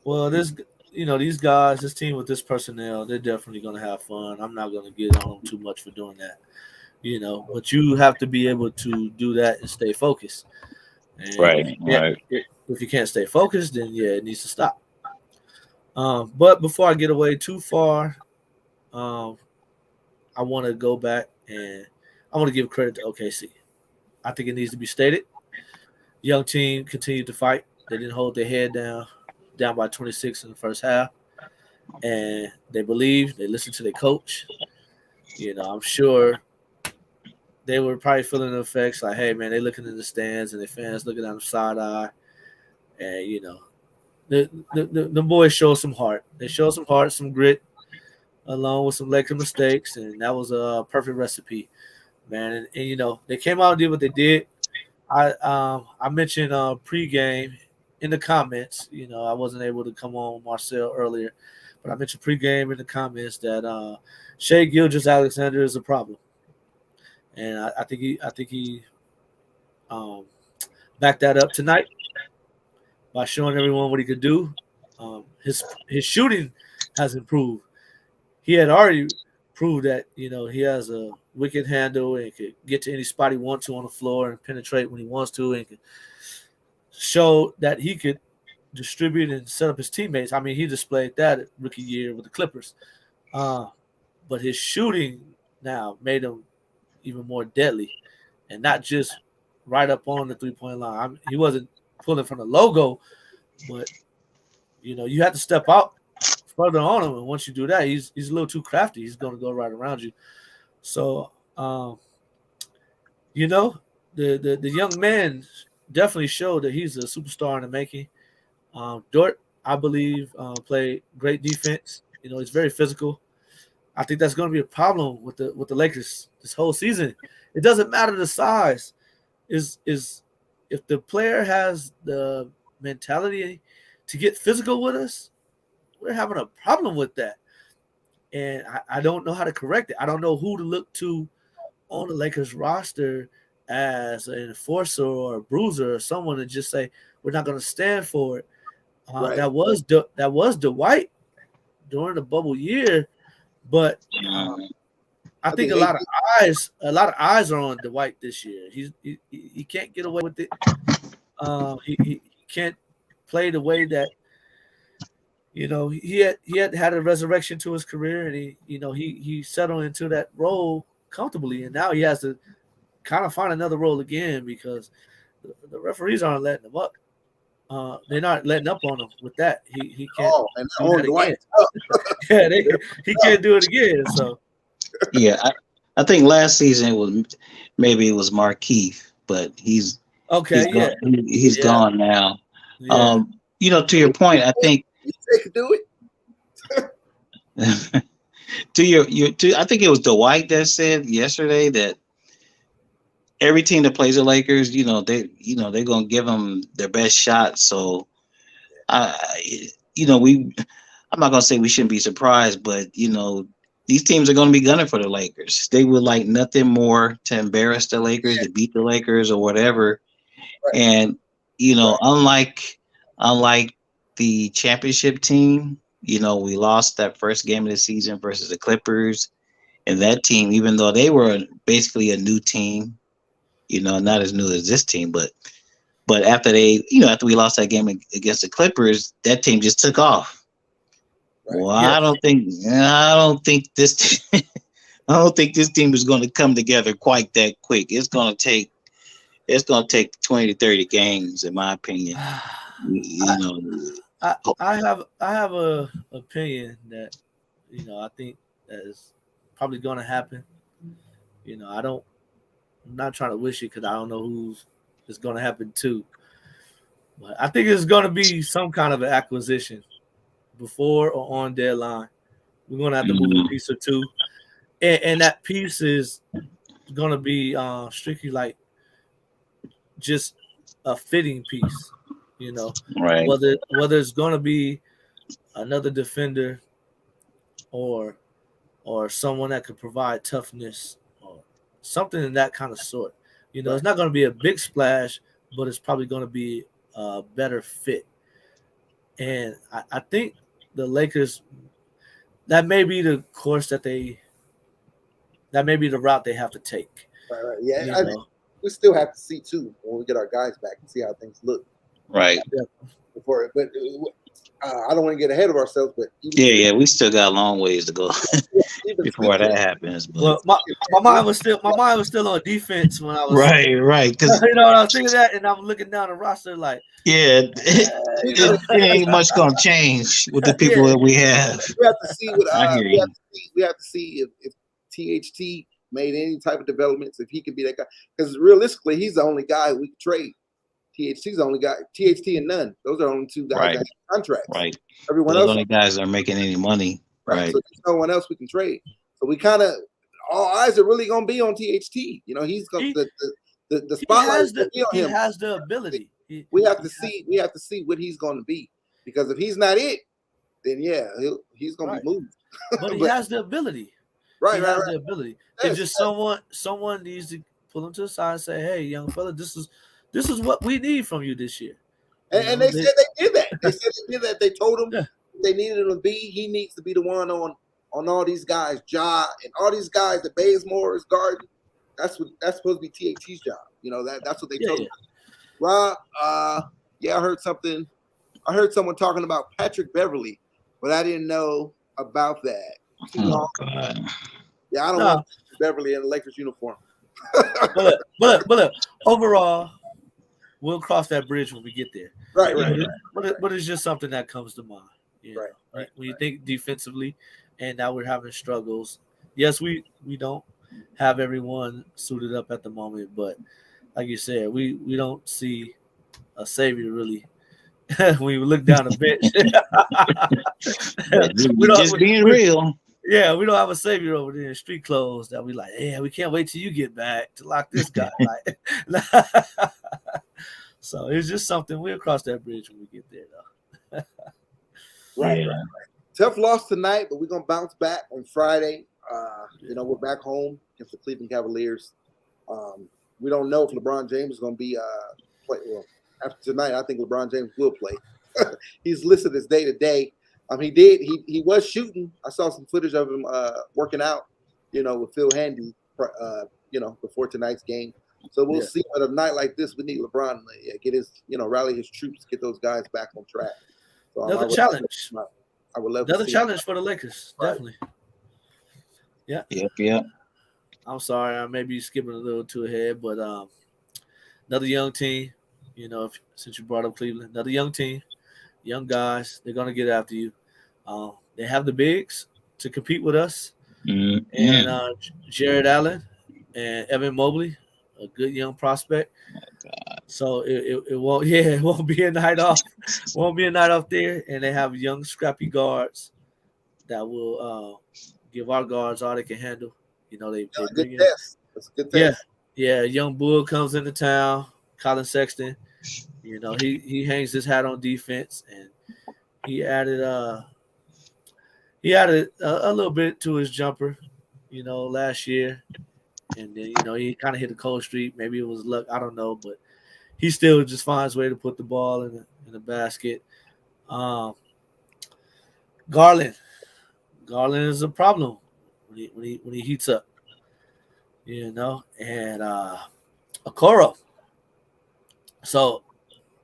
Well, these guys, this team with this personnel, they're definitely going to have fun. I'm not going to get on them too much for doing that. But you have to be able to do that and stay focused. And right. If you can't stay focused, then it needs to stop. But before I get away too far, I want to go back and I want to give credit to OKC. I think it needs to be stated. Young team continued to fight. They didn't hold their head down by 26 in the first half. And they believed, they listened to their coach. I'm sure they were probably feeling the effects like, hey, man, they looking in the stands and their fans looking down the side eye. And, the boys showed some heart. They showed some heart, some grit, along with some Laker mistakes. And that was a perfect recipe, man. And they came out and did what they did. I mentioned pregame in the comments. I wasn't able to come on with Marcel earlier, but I mentioned pregame in the comments that Shai Gilgeous-Alexander is a problem, and I think he backed that up tonight by showing everyone what he could do. His shooting has improved. He had already proved that he has a wicked handle and could get to any spot he wants to on the floor and penetrate when he wants to, and could show that he could distribute and set up his teammates. I mean, he displayed that rookie year with the Clippers. But his shooting now made him even more deadly, and not just right up on the three-point line. He wasn't pulling from the logo, but you have to step out further on him, and once you do that, he's a little too crafty. He's going to go right around you. So, the young man definitely showed that he's a superstar in the making. Dort, I believe, played great defense. He's very physical. I think that's going to be a problem with the Lakers this whole season. It doesn't matter the size. Is if the player has the mentality to get physical with us, we're having a problem with that. And I don't know how to correct it. I don't know who to look to on the Lakers roster as an enforcer or a bruiser or someone to just say, we're not going to stand for it. Right. That was Dwight during the bubble year, but I think a lot of eyes are on Dwight this year. He can't get away with it. He can't play the way that he had a resurrection to his career, and he settled into that role comfortably, and now he has to kind of find another role again because the referees aren't letting him up. They're not letting up on him with that. He can't. Oh, and on Dwight. Yeah, he can't do it again. So Yeah, I think last season it was Markeith, but he's gone now. yeah. To your point, I think They could do it. I think it was Dwight that said yesterday that every team that plays the Lakers, they're gonna give them their best shot. So, I'm not gonna say we shouldn't be surprised, but these teams are gonna be gunning for the Lakers. They would like nothing more to embarrass the Lakers, to beat the Lakers or whatever. Right. And unlike the championship team, we lost that first game of the season versus the Clippers, and that team, even though they were basically a new team. Not as new as this team, but after after we lost that game against the Clippers, that team just took off. Right. Well, yeah. I don't think this team is going to come together quite that quick. It's going to take 20 to 30 games, in my opinion. I have a opinion that I think that is probably going to happen. I'm not trying to wish it because I don't know who's it's going to happen to. But I think it's going to be some kind of an acquisition before or on deadline. We're going to have to move a piece or two. And that piece is going to be strictly like just a fitting piece, Right. Whether it's going to be another defender or someone that could provide toughness, something in that kind of sort. It's not going to be a big splash, but it's probably going to be a better fit. And I think the Lakers, that may be the course that may be the route they have to take. Right. Yeah, we still have to see too when we get our guys back and see how things look. Right. But I don't want to get ahead of ourselves, but we still got a long ways to go before that happens. But. Well, my mind was still on defense when I was right. Because when I was thinking that, and I'm looking down the roster like, it ain't much gonna change with the people that we have. We have to see we have to see if THT made any type of developments, if he could be that guy. Because realistically, he's the only guy we could trade. THT's the only guy. THT and Nunn. Those are the only two guys that have contracts. Right. Everyone Those else, only guys that are making any money. Right. So there's no one else we can trade. So we kind of all eyes are really going to be on THT. He's going the spotlight. He has the ability. We have to see what he's going to be, because if he's not it, then he's going to be moved. But he has the ability. Right. The ability. It's just someone needs to pull him to the side and say, "Hey, young fella, this is what we need from you this year." And they said they did that. They said they did that. They told him they needed him to be. He needs to be the one on all these guys, Ja, and all these guys that Bazemore is guarding. That's supposed to be THT's job. That's what they told him. Rob, I heard something. I heard someone talking about Patrick Beverly, but I didn't know about that. Oh, God. Yeah, I don't want Beverly in a Lakers uniform. but overall, we'll cross that bridge when we get there. Right. But it's just something that comes to mind. Right. When you think defensively, and now we're having struggles. Yes, we don't have everyone suited up at the moment, but like you said, we don't see a savior really. When you look down the bench, just being real. Yeah, we don't have a savior over there in street clothes that we like. Yeah, we can't wait till you get back to lock this guy. So it's just something we'll cross that bridge when we get there, though. Right. Tough loss tonight, but we're gonna bounce back on Friday. We're back home against the Cleveland Cavaliers. We don't know if LeBron James is gonna be play. Well, after tonight, I think LeBron James will play. He's listed as day to day. He was shooting. I saw some footage of him working out, with Phil Handy, before tonight's game. So we'll see. But a night like this, we need LeBron to get his, rally his troops, get those guys back on track. So another challenge. I would love another to see challenge for the Lakers, definitely. Yeah. Yep. I'm sorry, I may be skipping a little too ahead, but another young team. Since you brought up Cleveland, another young team, young guys. They're gonna get after you. They have the bigs to compete with us, and Jared Allen and Evan Mobley, a good young prospect. So it won't it won't be a night off. Won't be a night off there, and they have young scrappy guards that will give our guards all they can handle. They bring in. Test. That's a good test. Yeah. Young Bull comes into town. Colin Sexton. He hangs his hat on defense, and he added a little bit to his jumper, last year, and then he kind of hit a cold streak. Maybe it was luck, I don't know, but he still just finds a way to put the ball in the basket. Garland is a problem when he heats up, and Okoro. So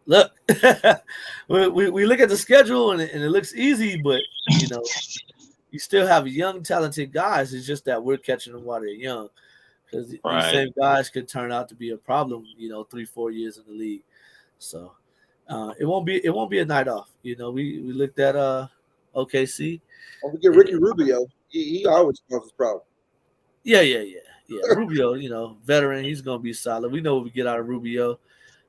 look, we look at the schedule and it looks easy, but you still have young, talented guys. It's just that we're catching them while they're young, because these same guys could turn out to be a problem, 3-4 years in the league. So it won't be a night off. We looked at OKC. Don't forget Ricky Rubio. He always causes problems. Yeah. Rubio, veteran, he's gonna be solid. We know what we get out of Rubio.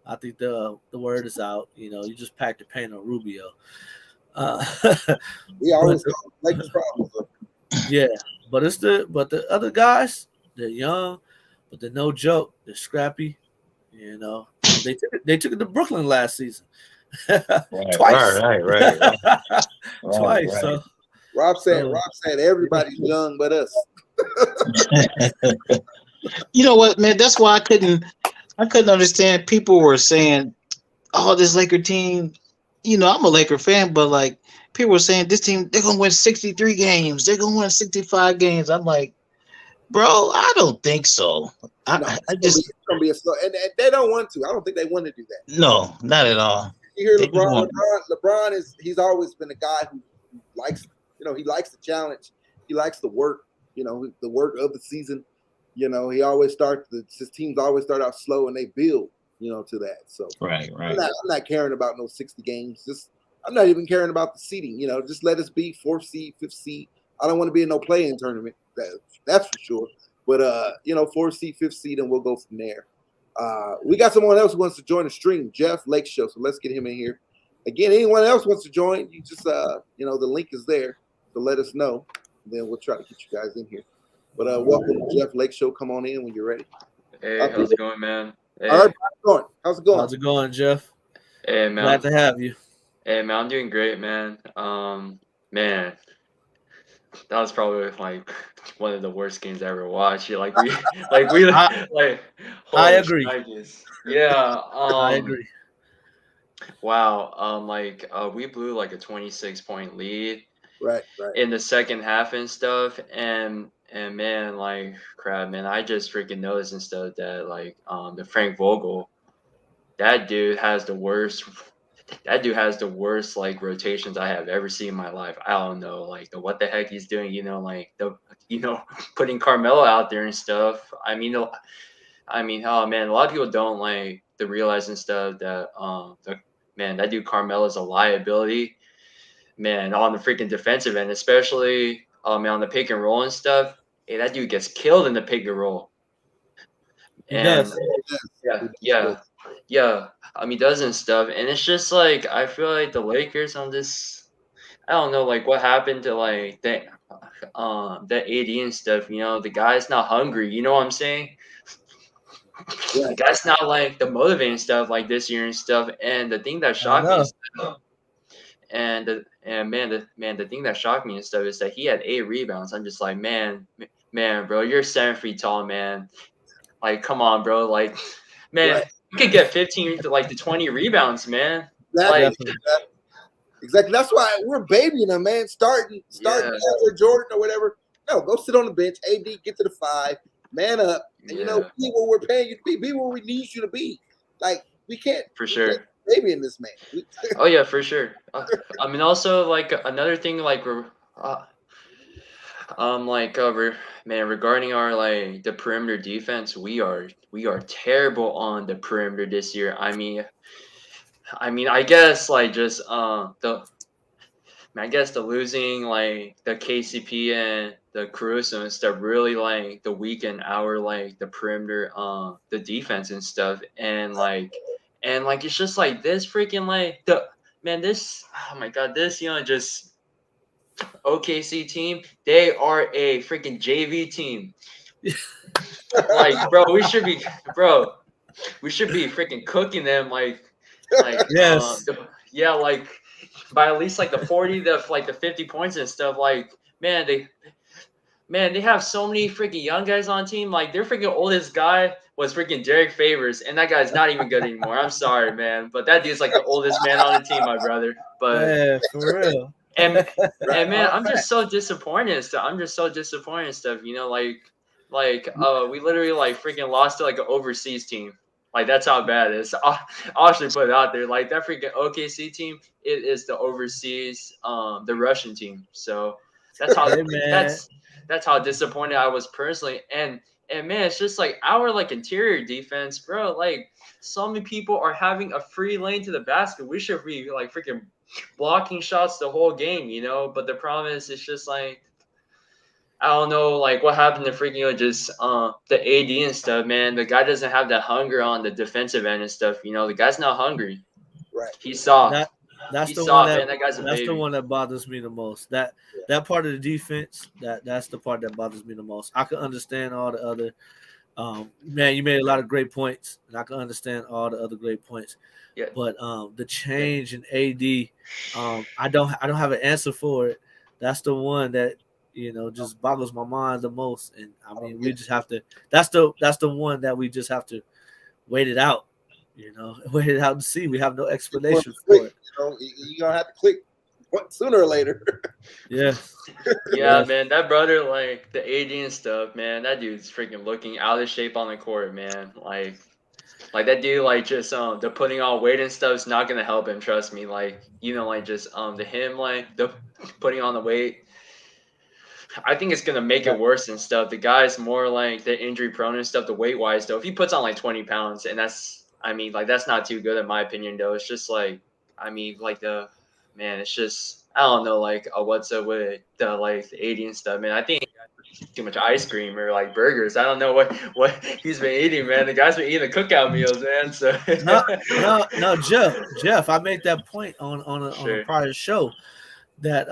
I think the word is out. You just pack the paint on Rubio. He always like his problems. Yeah, but the other guys, they're young, but they're no joke. They're scrappy. They took it to Brooklyn last season. Twice. Right. Twice. Right. So Rob said everybody's young but us. You know what, man? That's why I couldn't understand. People were saying, "Oh, this Laker team." I'm a Laker fan, but like people were saying, this team, they're gonna win 63 games. They're gonna win 65 games. I'm like, bro, I don't think so. It's gonna be a slow, and they don't want to. I don't think they want to do that. No, not at all. You hear LeBron he's always been a guy who likes, he likes the challenge. He likes the work, the work of the season. He always his teams always start out slow and they build, to that. So right. I'm not caring about no 60 games. I'm not even caring about the seeding. Just let us be 4th seed, 5th seed. I don't want to be in no play-in tournament. That's for sure. But 4th seed, 5th seed, and we'll go from there. We got someone else who wants to join the stream, Jeff Lake Show. So let's get him in here. Again, anyone else wants to join, you just the link is there. So let us know. Then we'll try to get you guys in here. But welcome to Jeff Lake Show. Come on in when you're ready. Hey, how's it going, man? Hey. All right, how's it going? How's it going, Jeff? Hey, man. Glad to have you. Hey, man, I'm doing great, man. Man, that was probably like one of the worst games I ever watched. I agree. Yeah. I agree. Wow. We blew like a 26-point lead. Right. In the second half and stuff, and man, like crap, man, I just freaking noticed and stuff that the Frank Vogel, that dude has the worst like rotations I have ever seen in my life. I don't know, what the heck he's doing, putting Carmelo out there and stuff. I mean, oh man, a lot of people don't realize and stuff that that dude Carmelo is a liability. Man, on the freaking defensive end, especially on the pick and roll and stuff. Hey, that dude gets killed in the pick and roll. And yeah. Does and stuff. And it's just I feel like the Lakers on this, I don't know, what happened to the AD and stuff. The guy's not hungry. You know what I'm saying? Yeah. The guy's not the motivating stuff this year and stuff. And the thing that shocked me. The thing that shocked me and stuff is that he had 8 rebounds. I'm just like, man, bro, you're 7 feet tall, man. Come on, bro. Man, you could get 15 to 20 rebounds, man. Exactly. That's why we're babying him, man. Starting or Jordan or whatever. No, go sit on the bench. AD, get to the 5, man up, and be what we're paying you to be what we need you to be. We can't for sure. Baby in this man. Oh yeah, for sure. Also another thing, Regarding our like the perimeter defense, we are terrible on the perimeter this year. I guess like just the losing like the KCP and the Caruso and stuff really like the weaken our like the perimeter the defense and stuff and like it's just like this freaking like this oh my god this just OKC team, they are a freaking JV team. Like, we should be freaking cooking them Yes. Like by at least like the 40 to like the 50 points and stuff. Like, they have so many freaking young guys on team. Like their freaking oldest guy was freaking Derek Favors, and that guy's not even good anymore. I'm sorry, man, but that dude's like the oldest man on the team, my brother. But Yeah, for real. and man, I'm just so disappointed and stuff. We literally like freaking lost to like an overseas team. Like that's how bad it is. I'll actually put it out there. Like that freaking OKC team, it is the overseas, the Russian team. So that's how that's how disappointed I was personally. And man, it's just like our like interior defense, bro. Like so many people are having a free lane to the basket. We should be like freaking blocking shots the whole game, But the problem is, it's just like I don't know, like what happened to freaking just the AD and stuff, man. The guy doesn't have that hunger on the defensive end and stuff. The guy's not hungry. Right. He's soft. That's He's the soft, one man. That guy's a that's baby. the one that bothers me the most. That part of the defense, that's the part that bothers me the most. I can understand all the other. Man, you made a lot of great points, and I can understand all the other great points. Yeah. But the change in AD, I don't have an answer for it. That's the one that just boggles my mind the most. And I mean, we just have to. That's the one that we just have to wait it out. Wait it out and see. We have no explanation for it. You're gonna have to click sooner or later. Yeah. Yeah, man, that brother, like the AD and stuff, man, that dude's freaking looking out of shape on the court, man. Like that dude, like just the putting on weight and stuff is not gonna help him. Trust me. Like just the putting on the weight. I think it's gonna make it worse and stuff. The guy's more like the injury prone and stuff. The weight wise though, if he puts on like 20 pounds, and that's not too good in my opinion though. It's just like it's just I don't know what's up with the the AD and stuff, man. I think too much ice cream or like burgers. I don't know what he's been eating, man. The guy's been eating the cookout meals, man. So no, Jeff. I made that point on a prior show that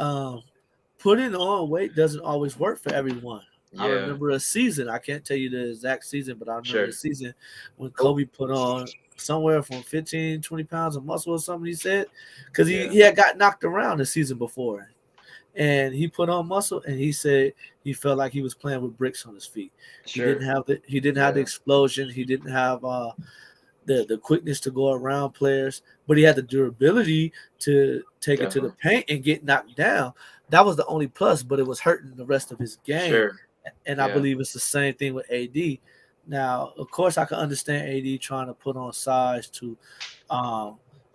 putting on weight doesn't always work for everyone. Yeah. I remember a season. I can't tell you the exact season, but I remember a season when Kobe put on somewhere from 15, 20 pounds of muscle or something, he said, because he had got knocked around the season before. And he put on muscle, and he said he felt like he was playing with bricks on his feet. Sure. He didn't have the explosion. He didn't have the quickness to go around players, but he had the durability to take it to the paint and get knocked down. That was the only plus, but it was hurting the rest of his game. Sure. And I believe it's the same thing with AD. Now, of course, I can understand AD trying to put on size to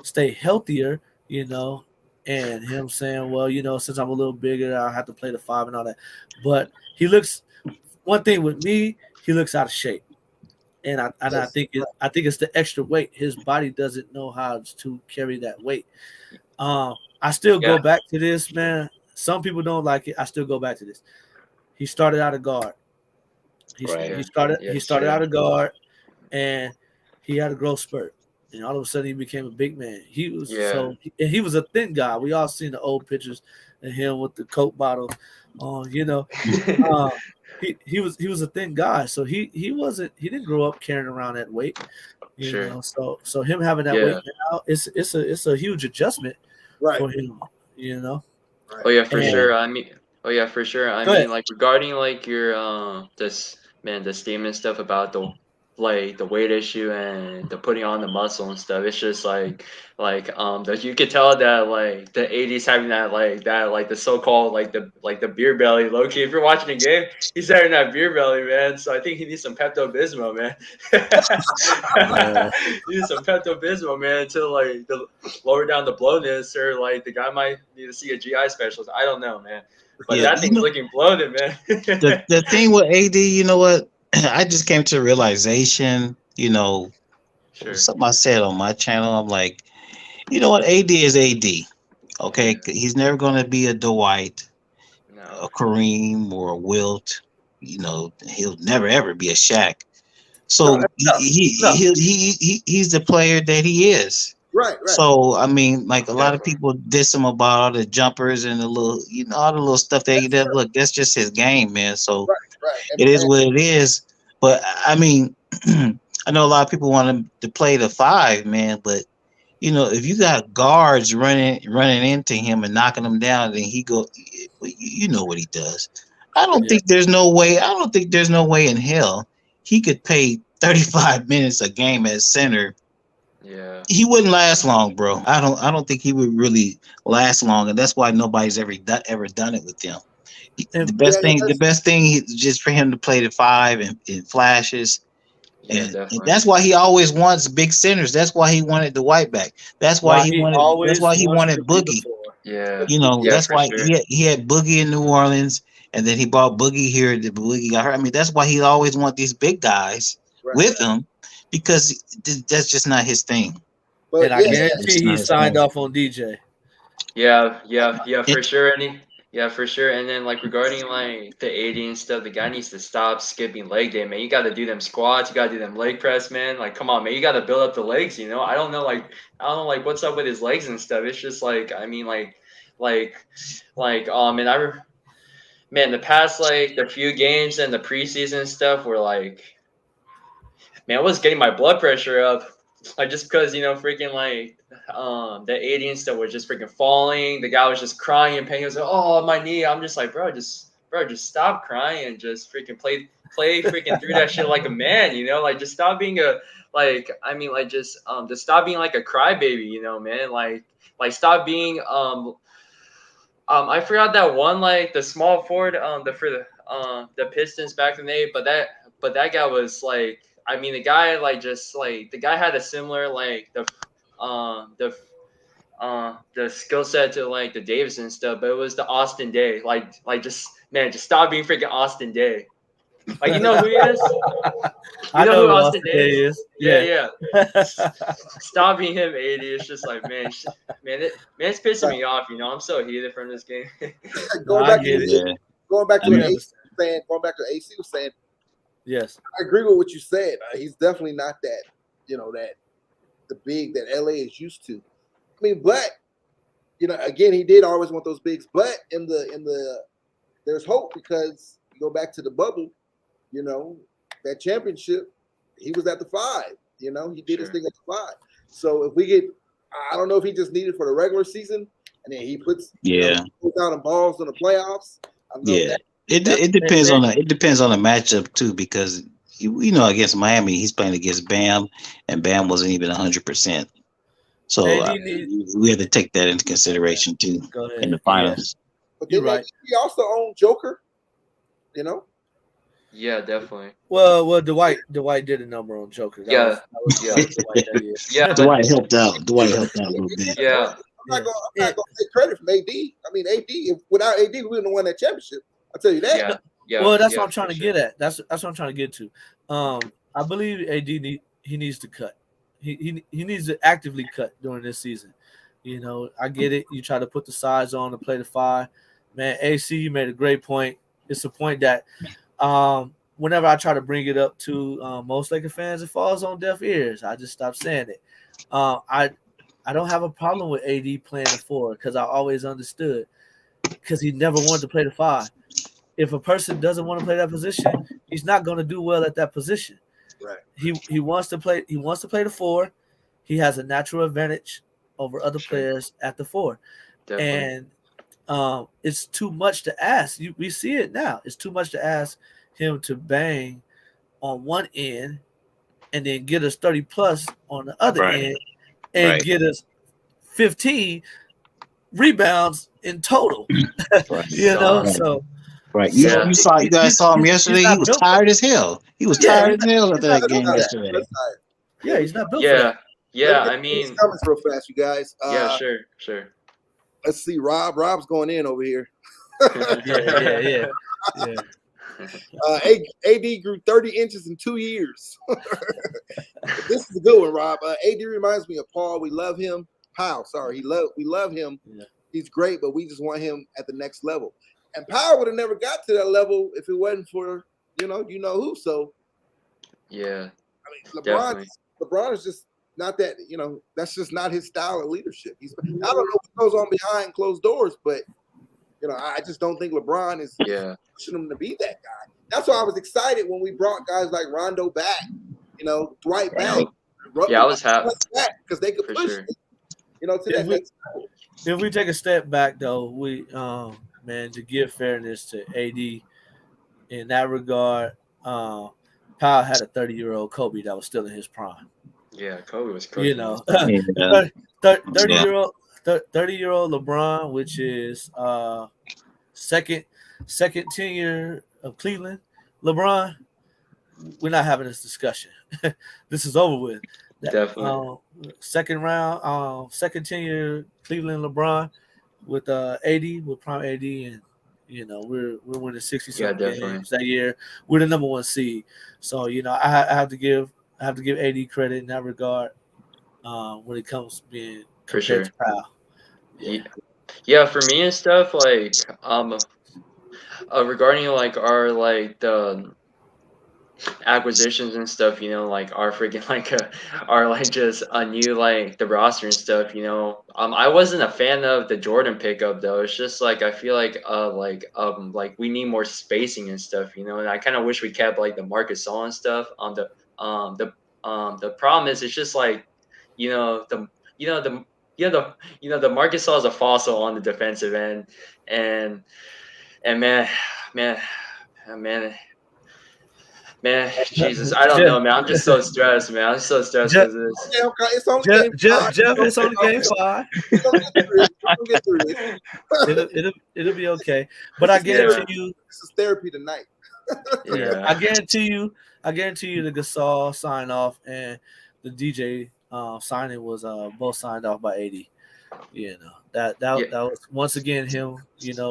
stay healthier, and him saying, well, since I'm a little bigger, I have to play the 5 and all that. But one thing with me, he looks out of shape. And I think it's the extra weight. His body doesn't know how to carry that weight. I still go back to this, man. Some people don't like it. I still go back to this. He started out a guard. He started out a guard, and he had a growth spurt. And all of a sudden, he became a big man. He was and he was a thin guy. We all seen the old pictures of him with the Coke bottle on. He was a thin guy, so he didn't grow up carrying around that weight. You know, so him having that weight now, it's a huge adjustment for him. Right. Oh yeah, for sure. I mean, like regarding like your the statement stuff about the weight issue and the putting on the muscle and stuff. It's just that you could tell that like the AD's having that the so-called the beer belly. Low key, if you're watching the game, he's having that beer belly, man. So I think he needs some Pepto-Bismol, man. He needs some Pepto-Bismol, man, to lower down the blowness, or the guy might need to see a GI specialist. I don't know, man. But Yeah, that thing's looking bloated, man. the thing with AD, you know what? I just came to a realization, Sure. something I said on my channel. I'm like, you know what? AD is AD. Okay, he's never going to be a Dwight, No. a Kareem, or a Wilt. He'll never ever be a Shaq. So he's the player that he is. Right. So I mean, like a lot of people diss him about all the jumpers and the little, all the little stuff that he does. Look, that's just his game, man. So Right. it is what it is. But I mean, I know a lot of people want him to play the 5, man. But if you got guards running into him and knocking him down, then he go. You know what he does. I don't think there's no way. I don't think there's no way in hell he could play 35 minutes a game at center. Yeah, he wouldn't last long, bro. I don't think he would really last long, and that's why nobody's ever done it with him. The best thing is just for him to play the 5 and flashes. And that's why he always wants big centers. That's why he wanted the White back. That's why he wanted Boogie. Yeah, that's why he had Boogie in New Orleans, and then he brought Boogie here. The Boogie got hurt. I mean, that's why he always want these big guys with him, because that's just not his thing. But and I guarantee he signed off on DJ. Yeah, for sure. For sure. And then regarding the AD and stuff, the guy needs to stop skipping leg day, man. You got to do them squats, you got to do them leg press, man. Come on, man. You got to build up the legs. I don't know, what's up with his legs and stuff. It's just man, the past the few games and the preseason stuff were man, it was getting my blood pressure up. Just because, freaking the AD and stuff was just freaking falling. The guy was just crying in pain. He was like, "Oh, my knee." I'm just like, bro, just stop crying and just freaking play freaking through that shit like a man, just stop being just stop being like a crybaby, man. Stop being I forgot that one, the small forward, the Pistons back in the day, but that guy was the guy the guy had a similar the skill set to the Davis and stuff, but it was the Austin Day. Just stop being freaking Austin Day. You know who he is? I know who Austin Day is. Yeah. Stop being him, 80. It's just man, it's pissing me off. I'm so heated from this game. Going back to AC was saying. Yes, I agree with what you said. He's definitely not that, that the big that LA is used to. I mean, but again, he did always want those bigs. But in the there's hope, because you go back to the bubble, that championship, he was at the 5. He did his thing at the 5. So if we get, I don't know if he just needed for the regular season, and then he puts down the balls in the playoffs. It depends on the matchup too, because against Miami he's playing against Bam, and Bam wasn't even 100%. So we have to take that into consideration too in the finals. But then he also owned Joker, Yeah, definitely. Well, Dwight did a number on Joker. Dwight helped out. Dwight helped out a little bit. Yeah. I'm not gonna take credit from AD. I mean, without AD, we wouldn't have won that championship. I'll tell you that. Yeah. Well, that's what I'm trying to get at. That's what I'm trying to get to. I believe AD he needs to cut. He needs to actively cut during this season. I get it. You try to put the size on to play the 5. Man, AC, you made a great point. It's a point that whenever I try to bring it up to most Laker fans, it falls on deaf ears. I just stop saying it. I don't have a problem with AD playing the 4, because I always understood, because he never wanted to play the 5. If a person doesn't want to play that position, he's not going to do well at that position. Right. He wants to play. He wants to play the 4. He has a natural advantage over other players at the 4. Definitely. And it's too much to ask. We see it now. It's too much to ask him to bang on one end and then get us 30 plus on the other end and get us 15 rebounds in total. So. Right. You guys saw him yesterday. He was tired as hell. He was tired as hell after that game yesterday. Yeah, he's not built for that. Yeah, I mean, comments real fast, you guys. Sure. Let's see, Rob's going in over here. Yeah. AD grew 30 inches in 2 years. This is a good one, Rob. AD reminds me of Paul. We love him. Powell, sorry. We love him. Yeah. He's great, but we just want him at the next level. And Powell would have never got to that level if it wasn't for, you know who. So, Yeah. I mean, Definitely. LeBron is just not that, that's just not his style of leadership. I don't know what goes on behind closed doors, but, I just don't think LeBron is pushing him to be that guy. That's why I was excited when we brought guys like Rondo back, Dwight back. Yeah, I was happy because they could push sure. it, to that next level. If we take a step back, though, we to give fairness to AD in that regard, Powell had a 30-year-old Kobe that was still in his prime. Yeah, Kobe was crazy. 30-year-old LeBron, which is second tenure of Cleveland. LeBron, we're not having this discussion. This is over with. Definitely. Second tenure Cleveland LeBron with AD, with prime AD, and we're winning 60-something games that year. We're the number 1 seed, so I have to give AD credit in that regard when it comes to being compared to Powell. Yeah, for me and stuff, like regarding like our like the acquisitions and stuff, like our freaking just a new like the roster and stuff, I wasn't a fan of the Jordan pickup though. It's just like I feel like we need more spacing and stuff, and I kind of wish we kept like the Marcus Gasol and stuff. The problem is it's just like the Marcus Gasol is a fossil on the defensive end, and man, Jesus, I don't know, man. I'm just so stressed, man. I'm so stressed because of this. Yeah, okay. It's on game 5. Jeff, it's on game 5. We'll get through this. It'll be okay. But I guarantee you, this is therapy tonight. Yeah, I guarantee you, the Gasol sign off and the DJ signing was both signed off by AD. That was once again him,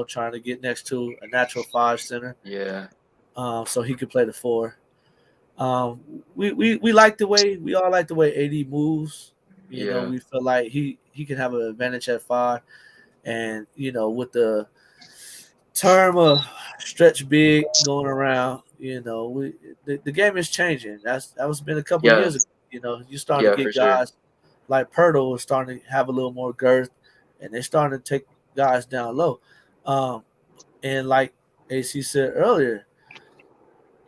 trying to get next to a natural 5 center. Yeah. So he could play the 4. We like the way AD moves. We feel like he can have an advantage at 5, and with the term of stretch big going around, the game is changing. That was been a couple of years ago. You starting to get guys like Pirtle is starting to have a little more girth, and they're starting to take guys down low. And like AC said earlier,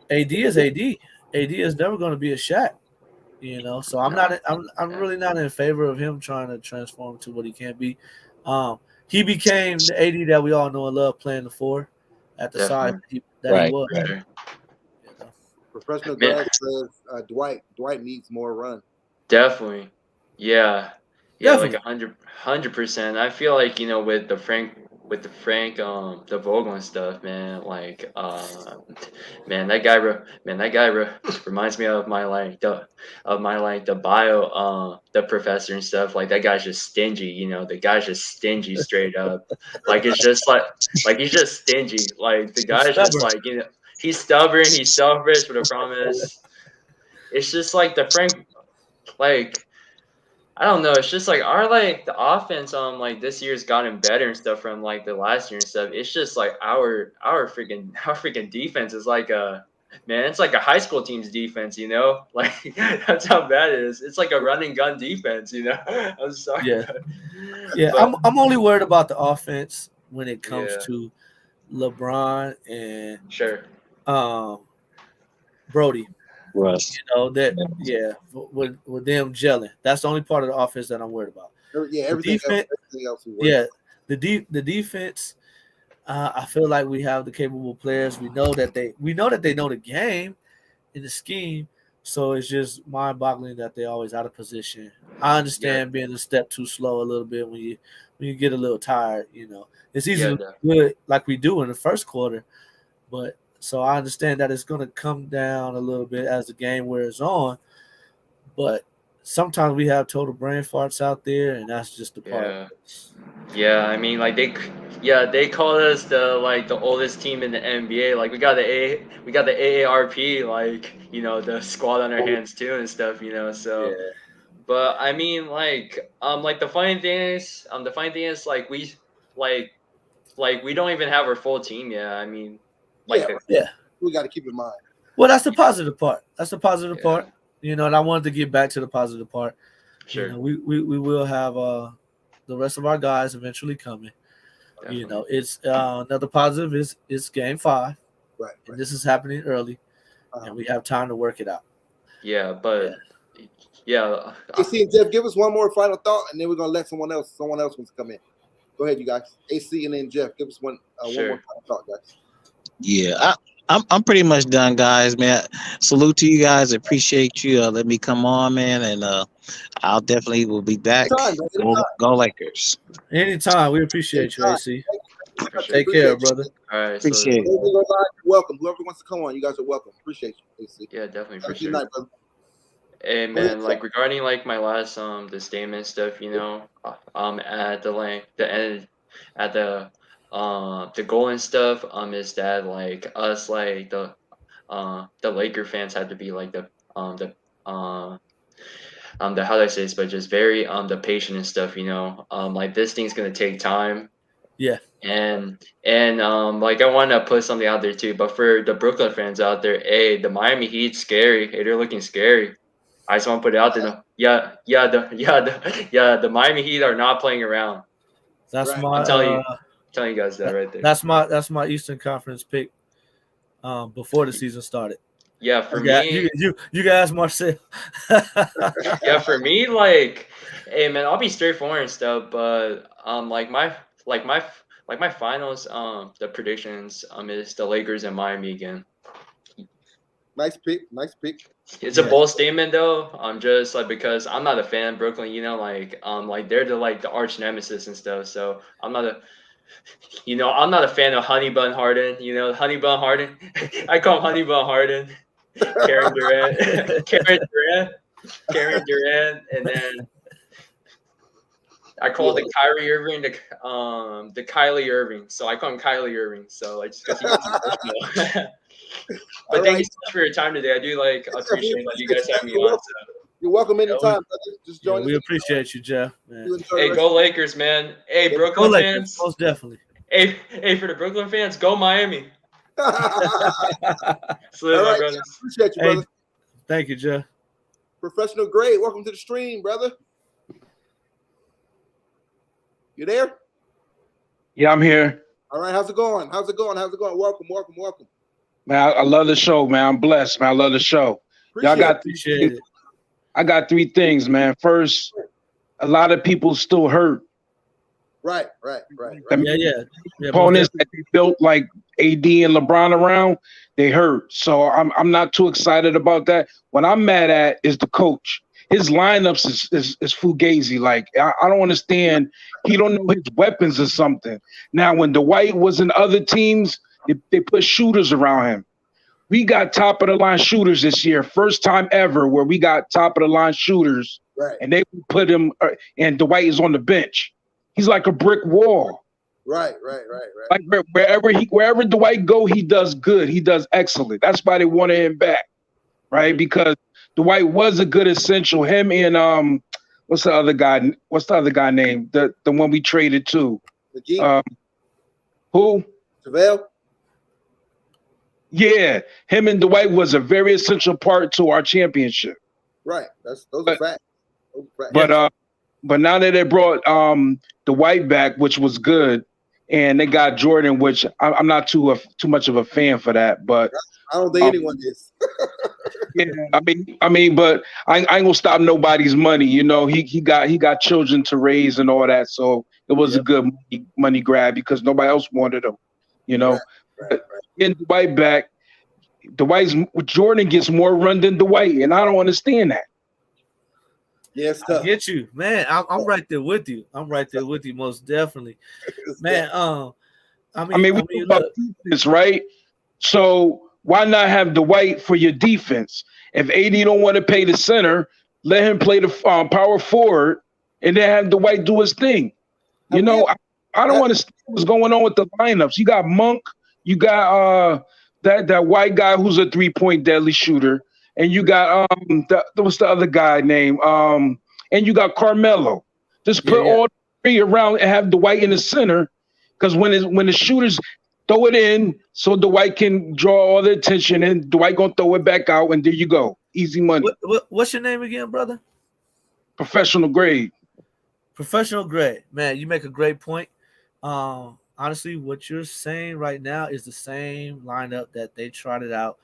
AD is AD. AD is never going to be a Shaq, So I'm really not in favor of him trying to transform to what he can be. He became the AD that we all know and love playing the 4 at the side that he was. Sure. Professional Greg says Dwight needs more run. Definitely. Yeah, Definitely. like 100%. I feel like with the Frank, the Vogel and stuff, man. Like, that guy reminds me of my the bio, the professor and stuff. Like that guy's just stingy. The guy's just stingy straight up. Like it's just like he's just stingy. Like the guy's just like he's stubborn. He's selfish. But the problem is, it's just like the Frank, like. I don't know. It's just like our the offense this year's gotten better and stuff from like the last year and stuff. It's just like our freaking defense is like it's like a high school team's defense, Like that's how bad it is. It's like a run and gun defense, I'm sorry. Yeah. But I'm only worried about the offense when it comes to LeBron and Brodie. Right. With them gelling. That's the only part of the offense that I'm worried about. Yeah, everything else. The defense. I feel like we have the capable players. We know that they know the game in the scheme. So it's just mind-boggling that they're always out of position. I understand being a step too slow a little bit when you get a little tired. It's easy to do it like we do in the first quarter, but. So I understand that it's going to come down a little bit as the game wears on, but sometimes we have total brain farts out there, and that's just the part. Yeah. I mean, like they call us the oldest team in the NBA. Like we got the AARP, like the squad on our hands too and stuff. So. Yeah. But I mean, like the funny thing is, like we don't even have our full team yet. I mean, like we got to keep in mind. Well, that's the positive part. That's the positive part. And I wanted to get back to the positive part. Sure. We will have the rest of our guys eventually coming. Definitely. It's another positive is game 5. Right. And this is happening early, and we have time to work it out. Yeah, but yeah. AC and Jeff, give us one more final thought, and then we're gonna let someone else wants to come in. Go ahead, you guys. AC and then Jeff, give us one more final thought, guys. Yeah, I'm pretty much done, guys, man. Salute to you guys. Appreciate you. Let me come on, man, and I'll definitely will be back. Go Lakers. Anytime. We appreciate you, AC. Take care, brother. All right. So, Appreciate it. you're welcome. Whoever wants to come on, you guys are welcome. Appreciate you, AC. Yeah, definitely appreciate it. it. Hey man, like regarding like my last the statement stuff, at the end at the goal and stuff, is that like us like the Laker fans had to be like the how do I say this, but just very the patient and stuff, like this thing's gonna take time. Yeah. And like I want to put something out there too, but for the Brooklyn fans out there, hey, the Miami Heat's scary. Hey, they're looking scary. I just want to put it out there. The Miami Heat are not playing around. That's right. my. I'm telling you guys that right there. That's my Eastern Conference pick. Before the season started. Yeah, for me, you guys, Marcel. Yeah, for me, like, hey man, I'll be straightforward and stuff, but like my finals, the predictions is the Lakers and Miami again. Nice pick. It's a bold statement though. Just like because I'm not a fan of Brooklyn, like they're the arch nemesis and stuff. So I'm not a fan of Honey Bun Harden. Honey Bun Harden. I call him Honey Bun Harden. Karen Durant, and then I call the Kyrie Irving the Kylie Irving. So I call him Kylie Irving. So just because he's emotional. But thank you so much for your time today. I do appreciate you guys having me on. So. You're welcome anytime. Just join us. We appreciate you, Jeff. Man. Hey, go Lakers, man. Hey, Brooklyn fans. Most definitely. Hey, for the Brooklyn fans, go Miami. Salute, my brothers. Appreciate you, brother. Thank you, Jeff. Professional grade. Welcome to the stream, brother. You there? Yeah, I'm here. All right. How's it going? Welcome. Man, I love the show, man. I'm blessed, man. I love the show. Appreciate it. I got 3 things, man. First, a lot of people still hurt. Right. Yeah. Opponents that they built like AD and LeBron around, they hurt. So I'm not too excited about that. What I'm mad at is the coach. His lineups is fugazi. Like I don't understand. He don't know his weapons or something. Now, when Dwight was in other teams, they put shooters around him. We got top of the line shooters this year. First time ever where we got top of the line shooters. Right. And they put him and Dwight is on the bench. He's like a brick wall. Right. Like wherever Dwight go, he does good. He does excellent. That's why they wanted him back, right? Because Dwight was a good essential. Him and what's the other guy? What's the other guy named? The one we traded to? Who? JaVale. Yeah, him and Dwight was a very essential part to our championship. Right. Those are facts. But now that they brought Dwight back, which was good, and they got Jordan, which I'm not too much of a fan for that. But I don't think anyone is. Yeah, I mean, but I ain't gonna stop nobody's money. He got children to raise and all that, so it was a good money grab because nobody else wanted him. Right. Getting Dwight back, Jordan gets more run than Dwight, and I don't understand that. Yes, I get you, man. I'm right there with you. Most definitely, man. I mean, we talk about defense, right? So why not have Dwight for your defense? If AD don't want to pay the center, let him play the power forward, and then have Dwight do his thing. You know, I don't understand what's going on with the lineups. You got Monk, you got that white guy who's a 3-point deadly shooter, and you got what's the other guy name? And you got Carmelo. Just put all three around and have Dwight in the center, because when the shooters throw it in, so Dwight can draw all the attention, and Dwight gonna throw it back out, and there you go, easy money. What's your name again, brother? Professional grade. Professional grade, man. You make a great point. Honestly, what you're saying right now is the same lineup that they trotted out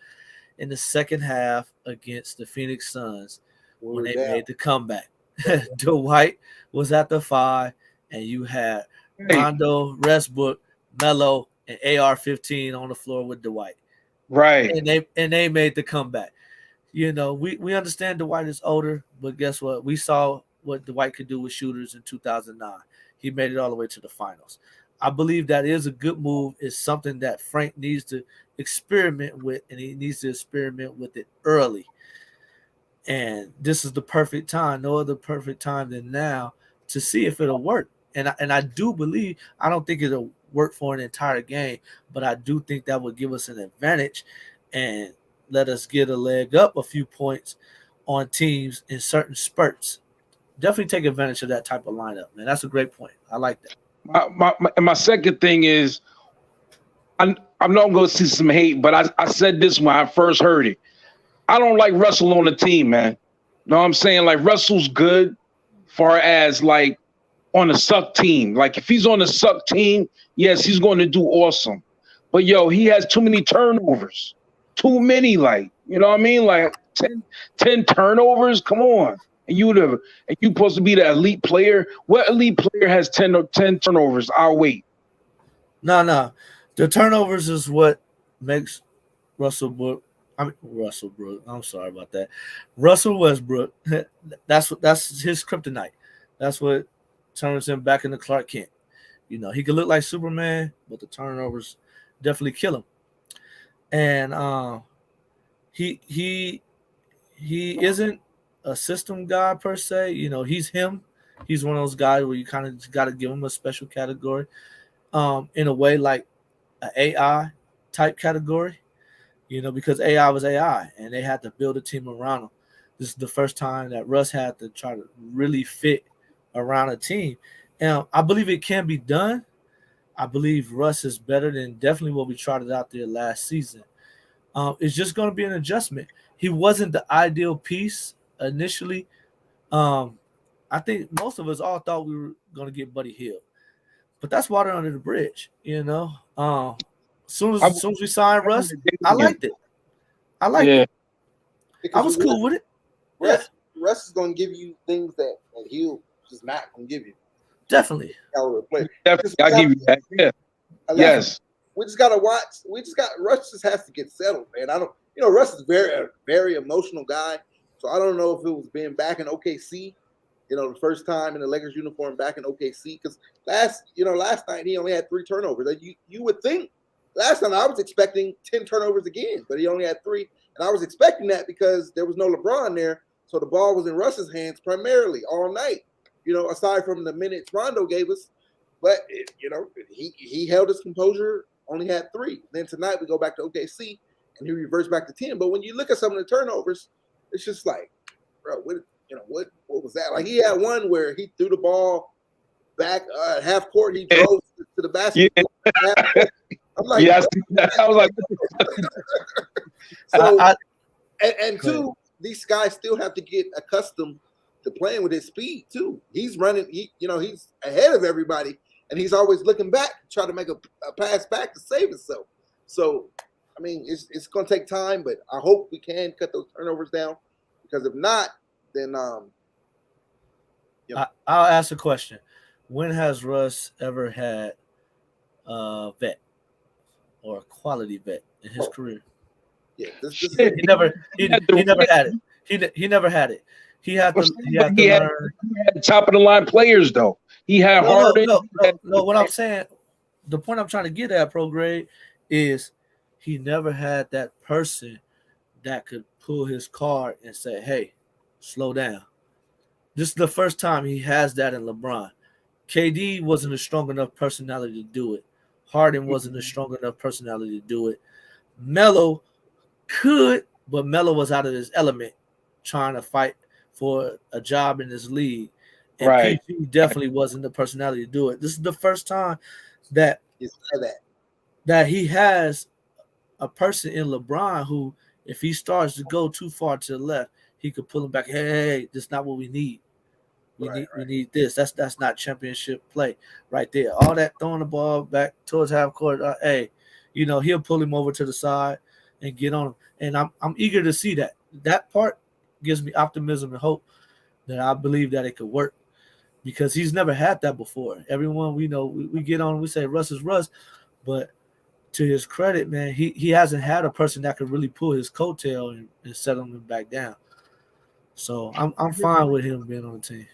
in the second half against the Phoenix Suns when they made the comeback. Dwight was at the 5, and you had Rondo, Westbrook, Melo, and AR-15 on the floor with Dwight. Right. And they made the comeback. You know, we understand Dwight is older, but guess what? We saw what Dwight could do with shooters in 2009. He made it all the way to the finals. I believe that is a good move. It's something that Frank needs to experiment with, and he needs to experiment with it early. And this is the perfect time, no other perfect time than now, to see if it'll work. And I do believe, I don't think it'll work for an entire game, but I do think that would give us an advantage and let us get a leg up a few points on teams in certain spurts. Definitely take advantage of that type of lineup, man. That's a great point. I like that. My second thing is, I'm not going to see some hate, but I said this when I first heard it. I don't like Russell on the team, man. Know what I'm saying? Like, Russell's good far as, like, on a suck team. Like, if he's on a suck team, yes, he's going to do awesome. But, yo, he has too many turnovers. Too many, like, you know what I mean? Like, 10 turnovers? Come on. And you supposed to be the elite player. What elite player has 10 turnovers? I'll wait. No. The turnovers is what makes Russell Westbrook. I'm sorry about that. Russell Westbrook. That's his kryptonite. That's what turns him back into Clark Kent. You know, he could look like Superman, but the turnovers definitely kill him. And he isn't a system guy per se. You know, he's him. He's one of those guys where you kind of got to give him a special category, in a way like an AI type category. You know, because AI was AI, and they had to build a team around him. This is the first time that Russ had to try to really fit around a team. And I believe it can be done. I believe Russ is better than definitely what we trotted out there last season. It's just going to be an adjustment. He wasn't the ideal piece initially. I think most of us all thought we were going to get Buddy Hield. But that's water under the bridge, you know. As soon as we signed Russ, I liked it. I was cool with it. Russ is going to give you things that Hield is not going to give you. Definitely. Definitely. I give you that. Yeah. Yes. We just got to watch. Russ just has to get settled, man. Russ is a very emotional guy. So I don't know if it was being back in OKC, the first time in the Lakers uniform back in OKC. Because last night he only had 3 turnovers. You would think last time I was expecting 10 turnovers again, but he only had 3. And I was expecting that because there was no LeBron there. So the ball was in Russ's hands primarily all night, aside from the minutes Rondo gave us. But, he held his composure, only had 3. Then tonight we go back to OKC and he reverts back to 10. But when you look at some of the turnovers, it's just like, bro, what was that? Like, he had one where he threw the ball back half court. He drove to the basket. Yeah. I'm like, yes, I was like, so, and two, these guys still have to get accustomed to playing with his speed too. He's running, he's ahead of everybody, and he's always looking back, trying to make a pass back to save himself. So, I mean, it's going to take time, but I hope we can cut those turnovers down, because if not, then I'll ask a question. When has Russ ever had a vet or a quality vet in his career? Yeah, he never had it. He never had it. He had to learn. He had top of the line players though. He had Harden. No. What I'm saying, the point I'm trying to get at, Pro Grade, is he never had that person that could pull his card and say, "Hey, slow down. This is the first time he has that in LeBron. KD wasn't a strong enough personality to do it. Harden wasn't a strong enough personality to do it. Melo could, but Melo was out of his element trying to fight for a job in this league. And Right. PG definitely wasn't the personality to do it. This is the first time that he has a person in LeBron who, if he starts to go too far to the left, he could pull him back. Hey, that's not what we need. We need this. That's not championship play right there. All that throwing the ball back towards half court. He'll pull him over to the side and get on him. And I'm eager to see that. That part gives me optimism and hope that I believe that it could work, because he's never had that before. Everyone we know, we get on, we say Russ is Russ, but to his credit, man, he hasn't had a person that could really pull his coattail and settle him back down. So I'm fine with him being on the team.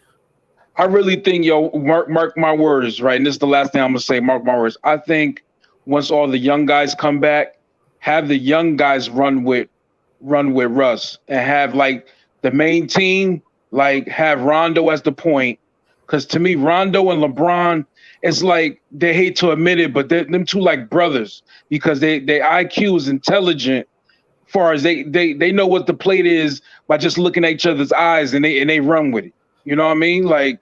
I really think, mark my words, right? And this is the last thing I'm gonna say. Mark my words. I think once all the young guys come back, have the young guys run with Russ, and have like the main team, like have Rondo as the point. Because to me, Rondo and LeBron, it's like they hate to admit it, but them two like brothers, because their IQ is intelligent. Far as they know what the plate is by just looking at each other's eyes, and they run with it. You know what I mean? Like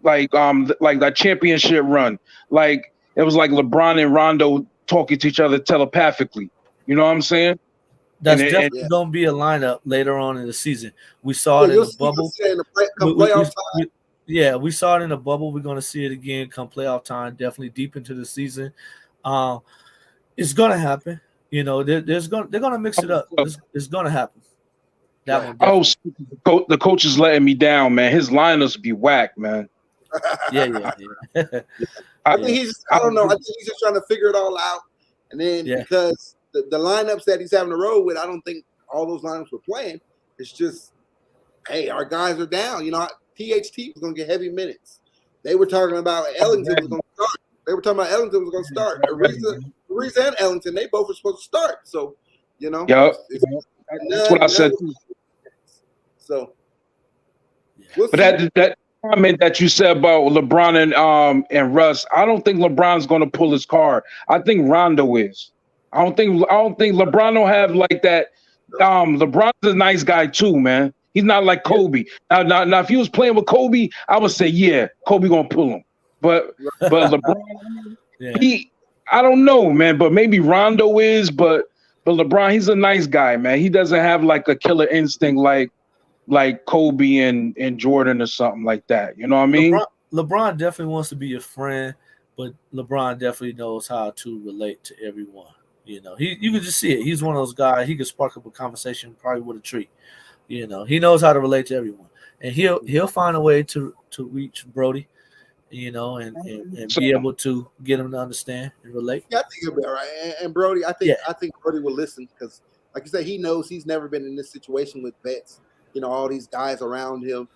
that championship run. Like it was like LeBron and Rondo talking to each other telepathically. You know what I'm saying? That's definitely going to be a lineup later on in the season. We saw it in the bubble. We saw it in the bubble. We're going to see it again come playoff time, definitely deep into the season. It's going to happen. They're going to mix it up. It's going to happen. The coach is letting me down, man. His lineups be whack, man. Yeah. I think I don't know. I think he's just trying to figure it all out. And then because the lineups that he's having to roll with, I don't think all those lineups were playing. It's just, hey, our guys are down. THT was going to get heavy minutes. They were talking about Ellington was going to start. Ariza and Ellington, they both were supposed to start. So, that's what I said. So, but that comment that you said about LeBron and Russ, I don't think LeBron's going to pull his card. I think Rondo is. I don't think LeBron don't have like that. LeBron's a nice guy too, man. He's not like Kobe. Now, if he was playing with Kobe, I would say, yeah, Kobe gonna pull him. But LeBron, I don't know, man. But maybe Rondo is. But LeBron, he's a nice guy, man. He doesn't have like a killer instinct like Kobe and Jordan or something like that. You know what I mean? LeBron definitely wants to be a friend, but LeBron definitely knows how to relate to everyone. You can just see it. He's one of those guys. He could spark up a conversation probably with a tree. He knows how to relate to everyone, and he'll find a way to reach Brodie, and be able to get him to understand and relate. Yeah, I think he'll be all right. And Brodie, I think Brodie will listen, because, like you said, he knows he's never been in this situation with vets. All these guys around him.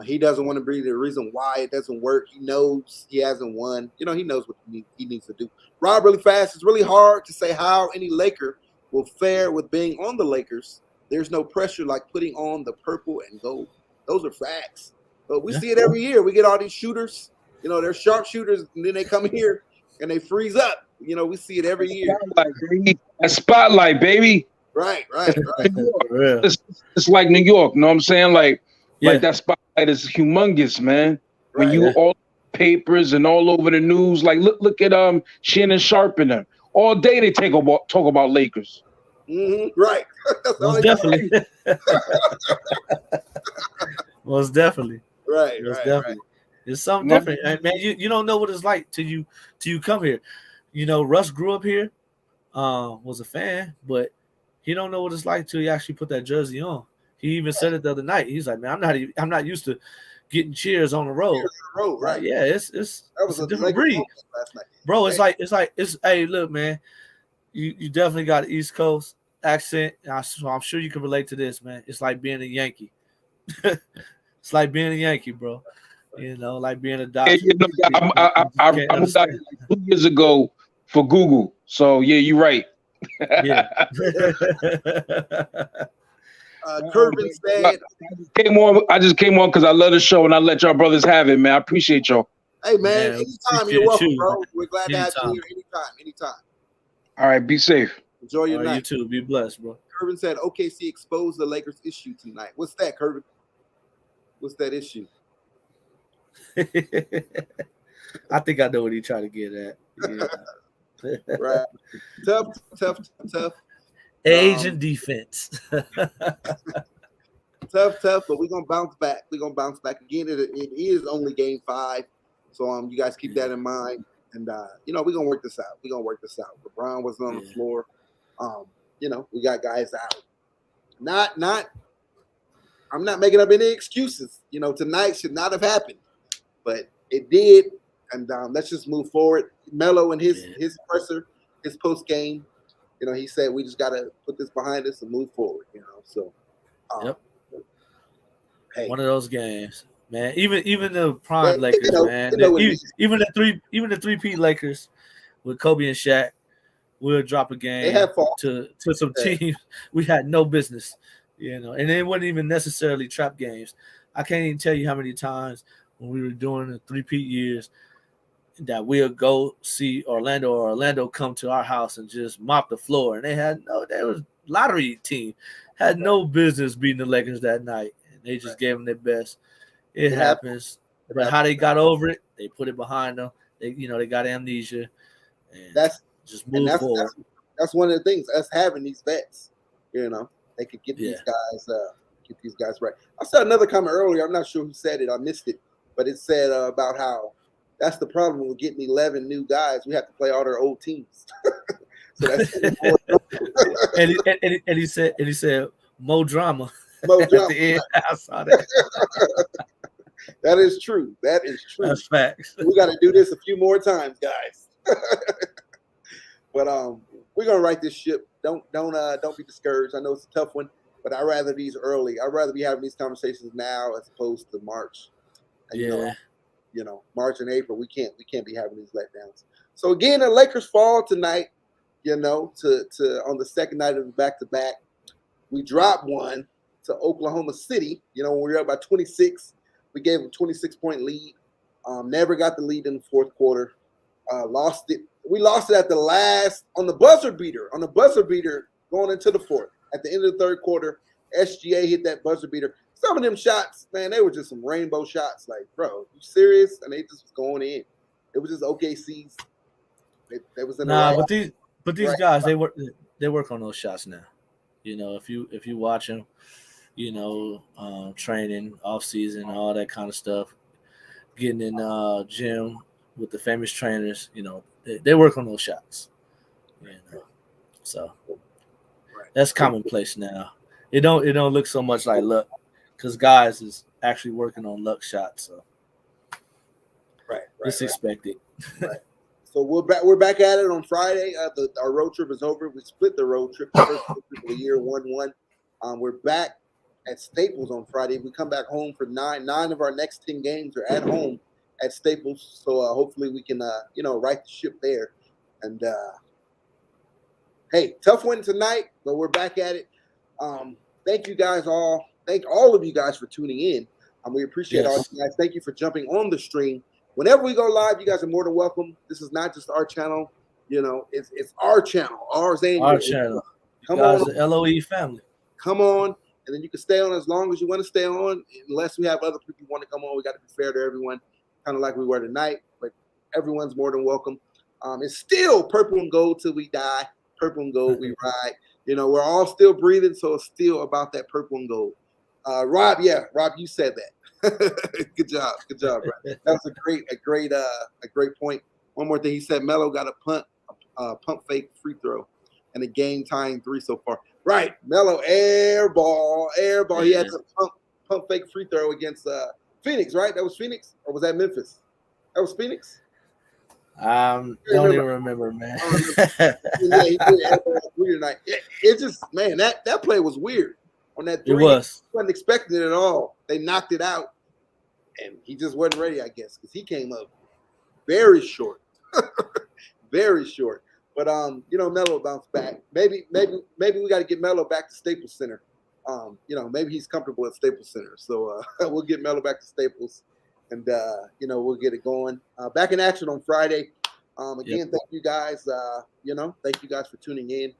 He doesn't want to be the reason why it doesn't work. He knows he hasn't won. He knows what he needs to do. Rob, really fast, it's really hard to say how any Laker will fare with being on the Lakers. There's no pressure like putting on the purple and gold. Those are facts. But we see it every year. We get all these shooters. They're sharp shooters, and then they come here and they freeze up. We see it every year. A spotlight, baby. Right. It's like New York. You know what I'm saying? Like that spotlight is humongous, man. When you all papers and all over the news, like look at Shannon Sharp and them. All day they talk about Lakers. Mm-hmm. Right. Most definitely. Most definitely. Right. It's something different. And man, you don't know what it's like till you come here. Russ grew up here, was a fan, but he don't know what it's like till he actually put that jersey on. He even said it the other night. He's like, man, I'm not used to getting cheers on the road. Right. Yeah, it's a different breed. Bro, it's hey, look, man, you definitely got an East Coast accent. So I'm sure you can relate to this, man. It's like being a Yankee. It's like being a Yankee, bro. Like being a Dodger. I'm 2 years ago for Google. So yeah, you're right. Yeah. Curvin said, I just came on because I love the show and I let y'all brothers have it, man. I appreciate y'all. "Hey man, Man, anytime you're welcome, you, bro. man. We're glad to have you Anytime. here. Anytime. All right, be safe. Enjoy your All right, night." you too. Be blessed, bro. Curvin said, "OKC exposed the Lakers issue tonight." What's that, Curvin? What's that issue? I think I know what he trying to get at. Yeah. Right. Tough. Asian defense. Tough, but we're gonna bounce back. Again. It is only game 5, so you guys keep that in mind. And we're gonna work this out. LeBron was on the floor. We got guys out. I'm not making up any excuses. Tonight should not have happened, but it did. And let's just move forward. Melo and his presser, his post game, he said we just gotta put this behind us and move forward. So. Yep. Hey. One of those games, man. Even the prime Lakers, man. Even the 3-peat Lakers with Kobe and Shaq will drop a game to some teams we had no business, and they weren't even necessarily trap games. I can't even tell you how many times when we were doing the 3-peat years that we'll go see Orlando come to our house and just mop the floor, and they was lottery team had no business beating the Lakers that night, and they just gave them their best. It happens, but how they got over it, they put it behind them. They got amnesia, and just move forward. That's one of the things. Us having these vets, they could get these guys right. I saw another comment earlier. I'm not sure who said it. I missed it, but it said about how that's the problem with getting 11 new guys. We have to play all their old teams. So that's and he said more drama. At the end. I saw that. That is true. That's facts. We got to do this a few more times, guys. But we're gonna right this ship. Don't be discouraged. I know it's a tough one, but I'd rather these early. I'd rather be having these conversations now as opposed to March. And, March and April, we can't be having these letdowns. So again, the Lakers fall tonight. To on the second night of the back-to-back. We dropped one to Oklahoma City. When we were up by 26, we gave them a 26-point lead. Never got the lead in the fourth quarter. Lost it. We lost it at the last on the buzzer beater going into the fourth. At the end of the third quarter, SGA hit that buzzer beater. Some of them shots, man, they were just some rainbow shots. Like, bro, you serious? And they just was going in. It was just OKC's. They was in the But these guys, they work on those shots now. If you watch them, training, off season, all that kind of stuff, getting in gym with the famous trainers, they work on those shots. So that's commonplace now. It don't look so much like luck because guys is actually working on luck shots. So it's expected. Right. So we're back at it on Friday. Our road trip is over. We split the road trip the first road trip of the year 1-1. We're back at Staples on Friday. We come back home for 9 of our next 10 games are at home at Staples. So hopefully we can right the ship there. And hey, tough win tonight, but we're back at it. Thank you guys all. Thank all of you guys for tuning in. We appreciate all you guys. Thank you for jumping on the stream. Whenever we go live, you guys are more than welcome. This is not just our channel. It's our channel. Ours ain't our channel. Come on, the LOE family. Come on, and then you can stay on as long as you want to stay on. Unless we have other people who want to come on, we got to be fair to everyone, kind of like we were tonight. But everyone's more than welcome. It's still purple and gold till we die. Purple and gold, we ride. We're all still breathing, so it's still about that purple and gold. Rob, you said that. Good job, bro. That was a great point. One more thing, he said Melo got a pump fake free throw and a game tying 3 so far. Right, Melo air ball. He had a pump fake free throw against Phoenix, right? That was Phoenix, or was that Memphis? That was Phoenix. Don't even remember, man. He did air ball 3 tonight. It just, man, that play was weird. On that 3, it was. He wasn't expecting it at all. They knocked it out, and he just wasn't ready, I guess, because he came up very short, very short. But Melo bounced back. Maybe we got to get Melo back to Staples Center maybe he's comfortable at Staples Center. So we'll get Melo back to Staples, and we'll get it going. Back in action on Friday. Again, thank you guys. Thank you guys for tuning in.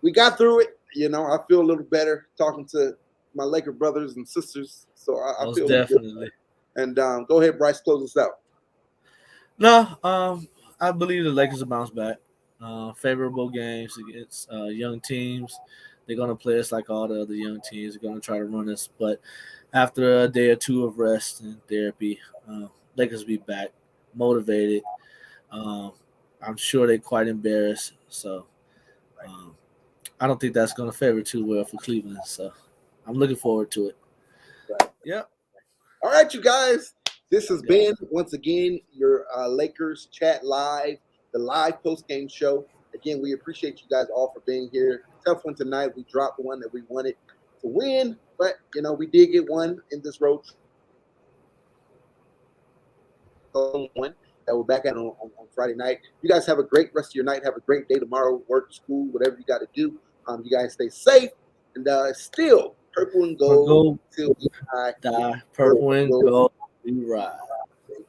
We got through it. I feel a little better talking to my Laker brothers and sisters. So I feel definitely. And go ahead, Bryce, close us out. No, I believe the Lakers will bounce back. Favorable games against young teams. They're going to play us like all the other young teams. They're going to try to run us. But after a day or two of rest and therapy, Lakers will be back, motivated. I'm sure they're quite embarrassed. So I don't think that's going to favor too well for Cleveland. So I'm looking forward to it. Right. Yep. All right, you guys. This has been, once again, your Lakers Chat Live, the live post-game show. Again, we appreciate you guys all for being here. Tough one tonight. We dropped the one that we wanted to win, but, we did get one in this road. One that we're back at on Friday night. You guys have a great rest of your night. Have a great day tomorrow, work, school, whatever you got to do. You guys stay safe. And still, purple and gold. Till we die. Purple and gold. We ride.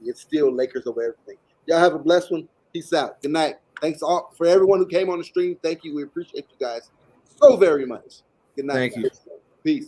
It's still Lakers over everything. Y'all have a blessed one. Peace out. Good night. Thanks all for everyone who came on the stream. Thank you. We appreciate you guys so very much. Good night. Thank you. Peace.